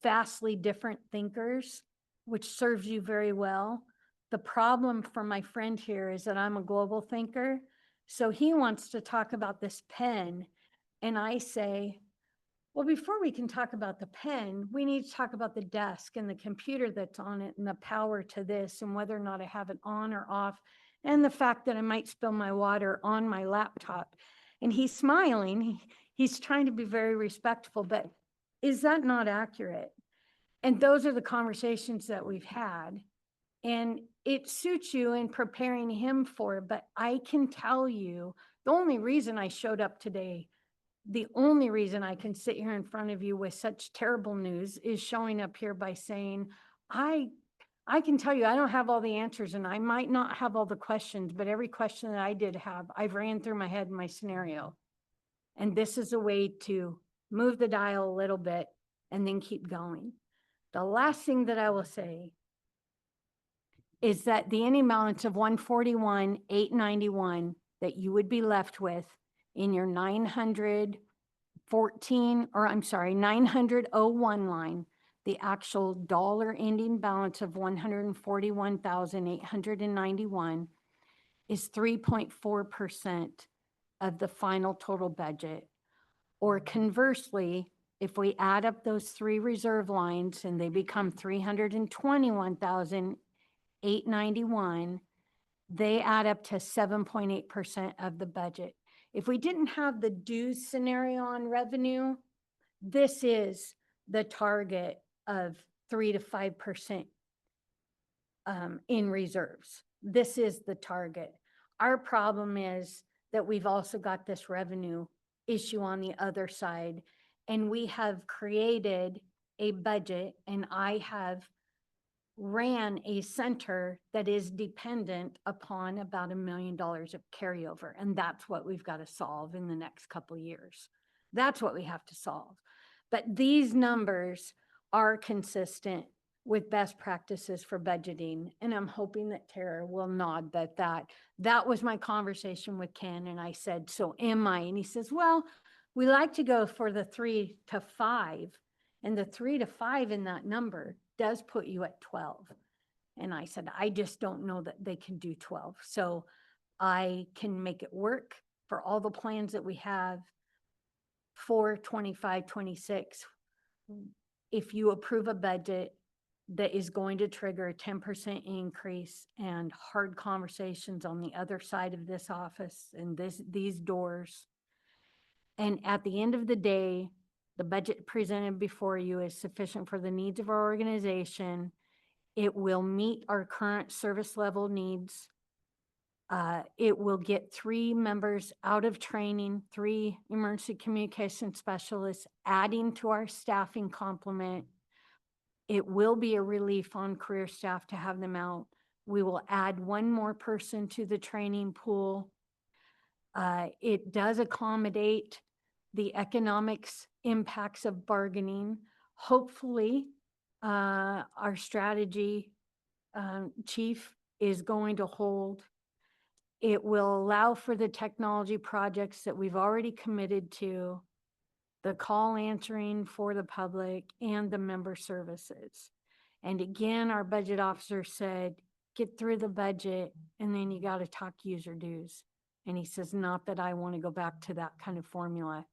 vastly different thinkers, which serves you very well. The problem for my friend here is that I'm a global thinker. So he wants to talk about this pen. And I say, well, before we can talk about the pen, we need to talk about the desk and the computer that's on it and the power to this and whether or not I have it on or off, and the fact that I might spill my water on my laptop. And he's smiling. He's trying to be very respectful, but is that not accurate? And those are the conversations that we've had. And it suits you in preparing him for it. But I can tell you, the only reason I showed up today, the only reason I can sit here in front of you with such terrible news is showing up here by saying, I can tell you, I don't have all the answers and I might not have all the questions, but every question that I did have, I've ran through my head in my scenario. And this is a way to move the dial a little bit and then keep going. The last thing that I will say is that the ending balance of 141,891 that you would be left with in your 901 line, the actual dollar ending balance of 141,891 is 3.4% of the final total budget. Or conversely, if we add up those three reserve lines and they become 321,891, they add up to 7.8% of the budget. If we didn't have the dues scenario on revenue, this is the target of 3 to 5% in reserves. This is the target. Our problem is that we've also got this revenue issue on the other side, and we have created a budget, and I have ran a center that is dependent upon about $1 million of carryover, and that's what we've got to solve in the next couple of years. That's what we have to solve. But these numbers are consistent with best practices for budgeting, and I'm hoping that Tara will nod that was my conversation with Ken, and I said, so am I? And he says, well, we like to go for the 3 to 5, and the 3 to 5 in that number does put you at 12. And I said, I just don't know that they can do 12. So I can make it work for all the plans that we have for 25, 26. If you approve a budget that is going to trigger a 10% increase and hard conversations on the other side of this office and these doors. And at the end of the day, the budget presented before you is sufficient for the needs of our organization. It will meet our current service level needs. It will get 3 members out of training, 3 emergency communication specialists, adding to our staffing complement. It will be a relief on career staff to have them out. We will add 1 more person to the training pool. It does accommodate the economics impacts of bargaining. Hopefully, our strategy chief is going to hold. It will allow for the technology projects that we've already committed to, the call answering for the public, and the member services. And again, our budget officer said, get through the budget and then you got to talk user dues. And he says, not that I want to go back to that kind of formula,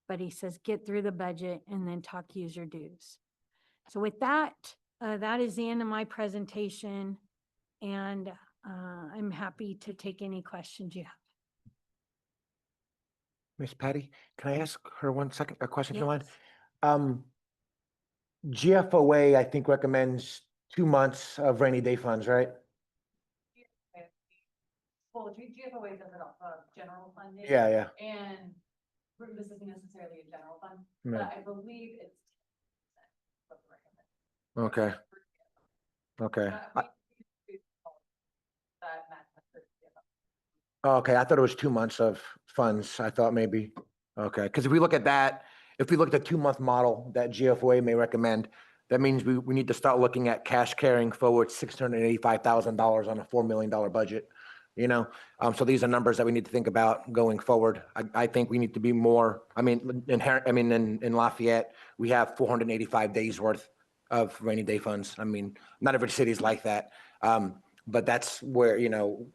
but he says, get through the budget and then talk user dues. So with that, that is the end of my presentation, and I'm happy to take any questions you have. Miss Patty, can I ask her a question if you don't Yes. mind? GFOA, I think, recommends 2 months of rainy day funds, right? Well, GFOA does it off of general funding. Yeah. And this isn't necessarily a general fund, Yeah. but I believe it's 10% of the recommended. Okay. But that matches the GFOA. Okay, I thought it was 2 months of funds. I thought maybe, okay, because if we look at that, if we look at the 2-month model that GFOA may recommend, that means we need to start looking at cash carrying forward $685,000 on a $4 million budget, you know? So these are numbers that we need to think about going forward. I think we need to be more, in Lafayette, we have 485 days worth of rainy day funds. I mean, not every city is like that. But that's where, you know,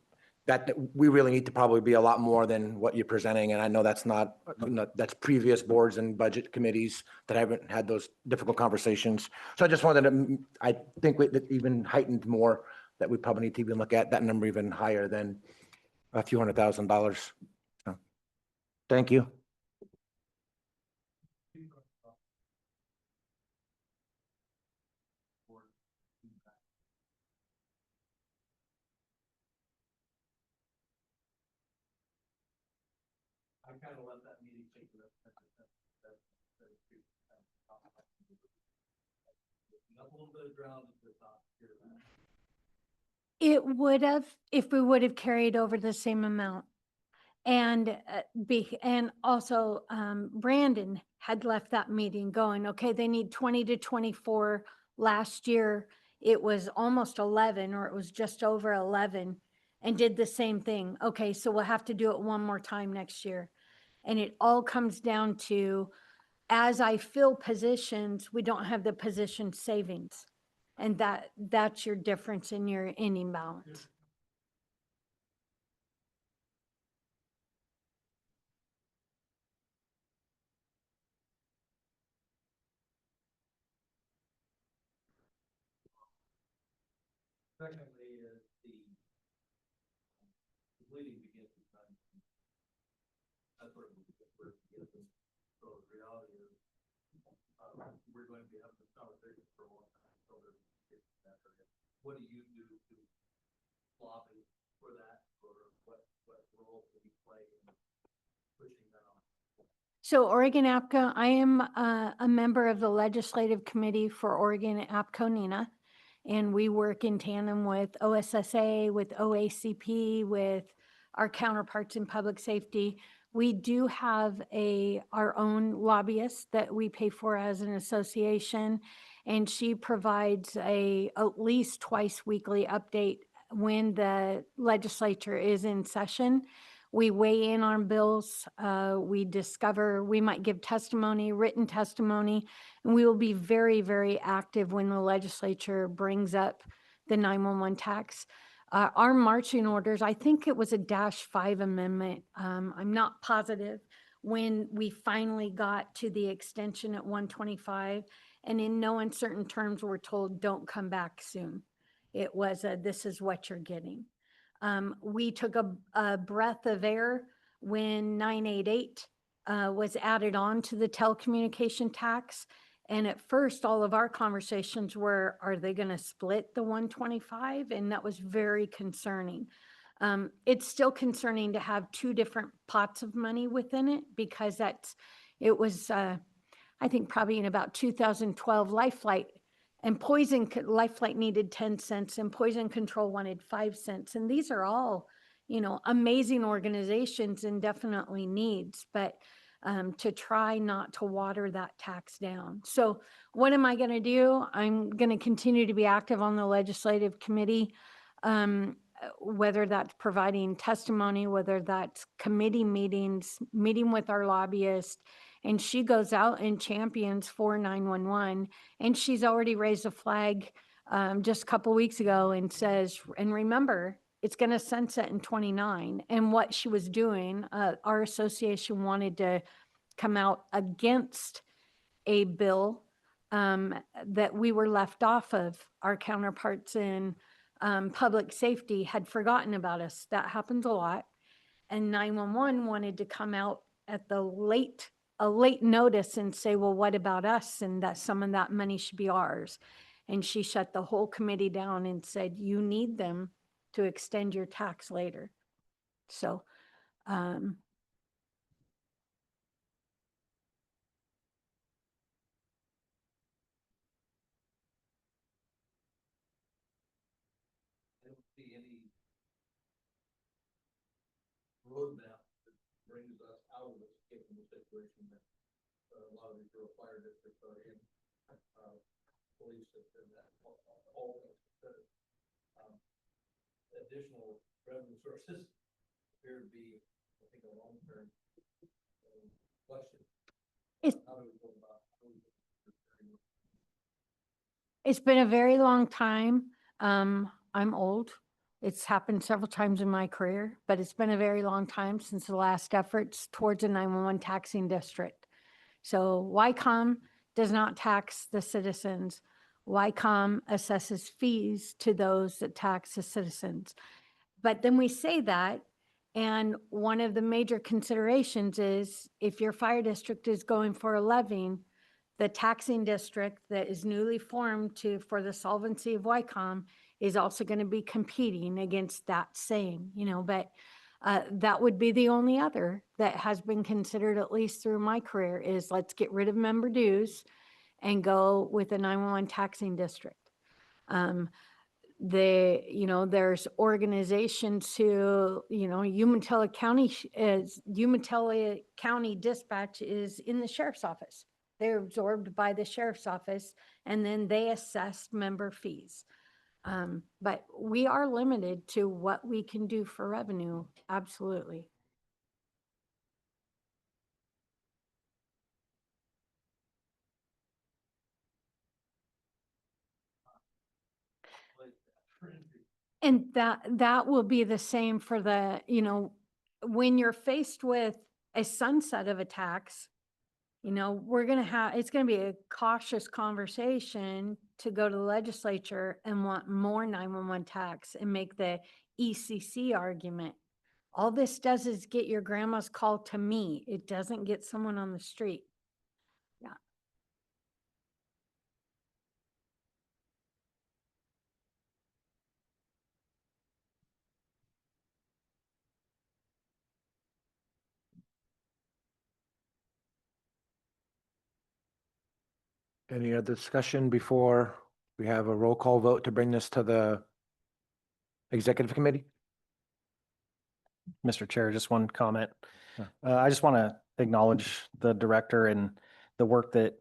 that we really need to probably be a lot more than what you're presenting. And I know that's that's previous boards and budget committees that haven't had those difficult conversations. So I just wanted to, I think that even heightened more, that we probably need to even look at that number even higher than a few $100,000. So, thank you. I kind of let that meeting take the rest of up a little bit of ground at the top here. It would have, if we would have carried over the same amount. And and also Brandon had left that meeting going, okay, they need 20 to 24. Last year, it was almost 11, or it was just over 11. and did the same thing. Okay, so we'll have to do it one more time next year. And it all comes down to, as I fill positions, we don't have the position savings. And that's your difference in your ending balance. Secondly, is the bleeding begins with time. That's where we get this. So the reality is, we're going to be having this conversation for a long time. So there's that area. What do you do to lobby for that, or what role do you play in pushing that on? So Oregon APCO, I am a member of the legislative committee for Oregon APCO NENA. And we work in tandem with OSSA, with OACP, with our counterparts in public safety. We do have our own lobbyist that we pay for as an association, and she provides at least twice weekly update when the legislature is in session. We weigh in on bills, we discover, we might give testimony, written testimony, and we will be very, very active when the legislature brings up the 911 tax. Our marching orders, I think it was a -5 amendment. I'm not positive, when we finally got to the extension at 125, and in no uncertain terms, we're told, don't come back soon. It was this is what you're getting. We took a breath of air when 988 was added on to the telecommunication tax. And at first, all of our conversations were, are they going to split the 125? And that was very concerning. It's still concerning to have two different pots of money within it, because it was, I think probably in about 2012, Lifelight and Lifelight needed 10 cents and Poison Control wanted 5 cents. And these are all, amazing organizations and definitely needs, but to try not to water that tax down. So what am I going to do? I'm going to continue to be active on the legislative committee, whether that's providing testimony, whether that's committee meetings, meeting with our lobbyist. And she goes out and champions for 911. And she's already raised a flag just a couple weeks ago and says, and remember, it's going to sunset in 29. And what she was doing, our association wanted to come out against a bill that we were left off of. Our counterparts in public safety had forgotten about us. That happens a lot. And 911 wanted to come out at a late notice and say, well, what about us? And that some of that money should be ours. And she shut the whole committee down and said, you need them to extend your tax later. So, I don't see any roadmap that brings us out of this given the situation that a lot of these rural fire districts are in. Police system, that all things considered. Additional revenue sources appear to be, I think, a long-term question. How do we go about? It's been a very long time. I'm old. It's happened several times in my career, but it's been a very long time since the last efforts towards a 911 taxing district. So YCOM does not tax the citizens. YCOM assesses fees to those that tax the citizens. But then we say that, and one of the major considerations is if your fire district is going for a levying, the taxing district that is newly formed for the solvency of YCOM is also going to be competing against that same, but that would be the only other that has been considered, at least through my career, is let's get rid of member dues and go with a 911 taxing district. There's organizations who, Umatilla County Dispatch is in the sheriff's office. They're absorbed by the sheriff's office, and then they assess member fees. But we are limited to what we can do for revenue, absolutely. And that will be the same for the, when you're faced with a sunset of a tax, we're going to it's going to be a cautious conversation to go to the legislature and want more 911 tax and make the ECC argument. All this does is get your grandma's call to me. It doesn't get someone on the street. Any other discussion before we have a roll call vote to bring this to the executive committee? Mr. Chair, just one comment. Sure. I just want to acknowledge the director and the work that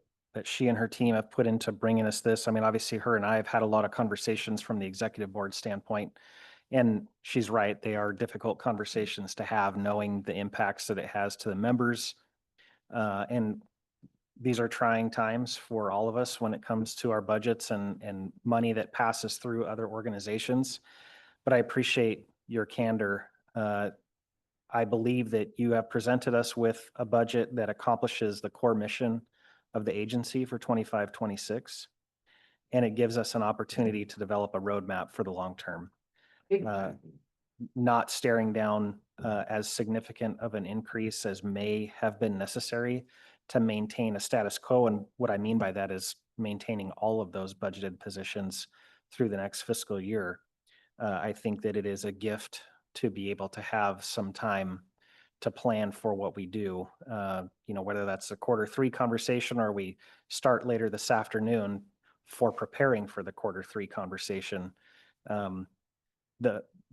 she and her team have put into bringing us this. I mean, obviously her and I have had a lot of conversations from the executive board standpoint. And she's right, they are difficult conversations to have, knowing the impacts that it has to the members. And these are trying times for all of us when it comes to our budgets and money that passes through other organizations. But I appreciate your candor. I believe that you have presented us with a budget that accomplishes the core mission of the agency for 25-26. And it gives us an opportunity to develop a roadmap for the long term. Not staring down as significant of an increase as may have been necessary to maintain a status quo. And what I mean by that is maintaining all of those budgeted positions through the next fiscal year. I think that it is a gift to be able to have some time to plan for what we do. Whether that's a Q3 conversation or we start later this afternoon for preparing for the Q3 conversation.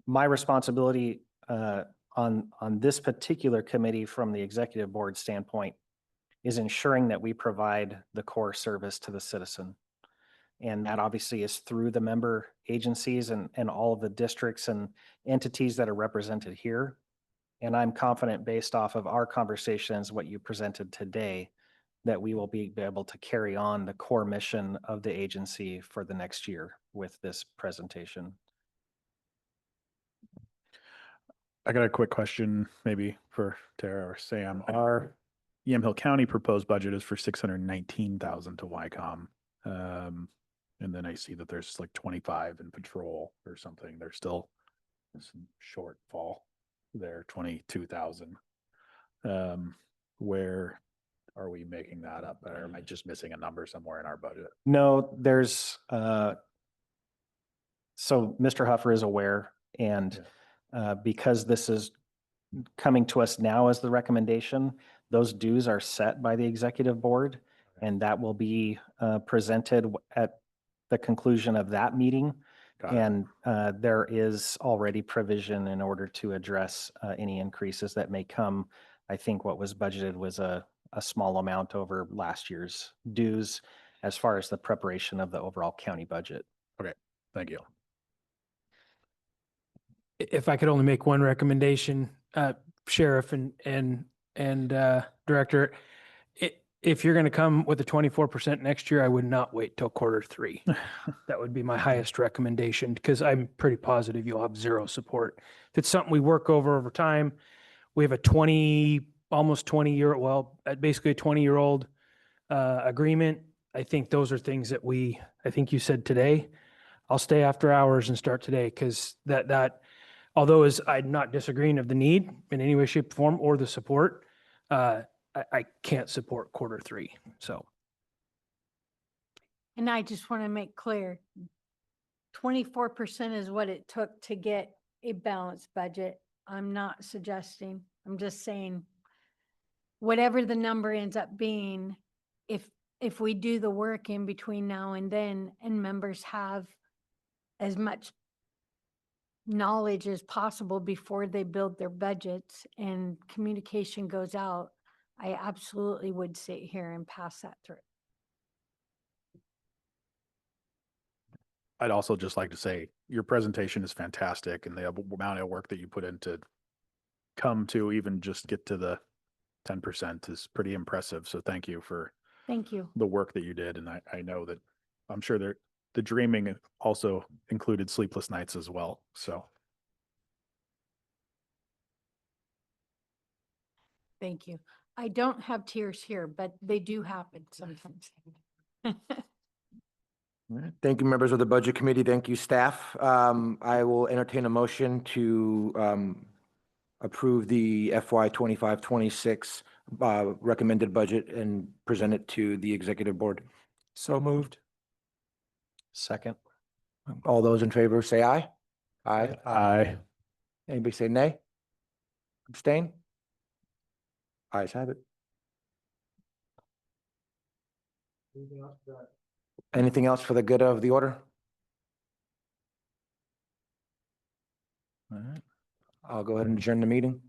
My responsibility on this particular committee from the executive board standpoint is ensuring that we provide the core service to the citizen. And that obviously is through the member agencies and all of the districts and entities that are represented here. And I'm confident, based off of our conversations, what you presented today, that we will be able to carry on the core mission of the agency for the next year with this presentation. I got a quick question, maybe for Tara or Sam. Our Yamhill County proposed budget is for 619,000 to YCOM. And then I see that there's like 25 in patrol or something. There's still some shortfall there, 22,000. Where are we making that up? Or am I just missing a number somewhere in our budget? No, there's, so Mr. Huffer is aware, and because this is coming to us now as the recommendation, those dues are set by the executive board, and that will be presented at the conclusion of that meeting. Got it. And there is already provision in order to address any increases that may come. I think what was budgeted was a small amount over last year's dues as far as the preparation of the overall county budget. Okay, thank you. If I could only make one recommendation, Sheriff and Director, if you're going to come with a 24% next year, I would not wait till Q3. That would be my highest recommendation, because I'm pretty positive you'll have zero support. If it's something we work over time, we have a almost 20-year, basically a 20-year-old agreement. I think those are things that I think you said today, I'll stay after hours and start today, because that although I'm not disagreeing of the need in any way, shape, or form, or the support, I can't support Q3. So. And I just want to make clear, 24% is what it took to get a balanced budget. I'm not suggesting, I'm just saying, whatever the number ends up being, if we do the work in between now and then, and members have as much knowledge as possible before they build their budgets and communication goes out, I absolutely would sit here and pass that through. I'd also just like to say your presentation is fantastic and the amount of work that you put into come to even just get to the 10% is pretty impressive. So thank you for Thank you. the work that you did. And I know that I'm sure that the dreaming also included sleepless nights as well. So Thank you. I don't have tears here, but they do happen sometimes. All right. Thank you, members of the Budget Committee. Thank you, staff. I will entertain a motion to approve the FY 25-26 recommended budget and present it to the Executive Board. So moved. Second. All those in favor say aye. Aye. I, Anybody say nay? Abstain? Ayes have it. Anything else for the good of the order? All right. I'll go ahead and adjourn the meeting.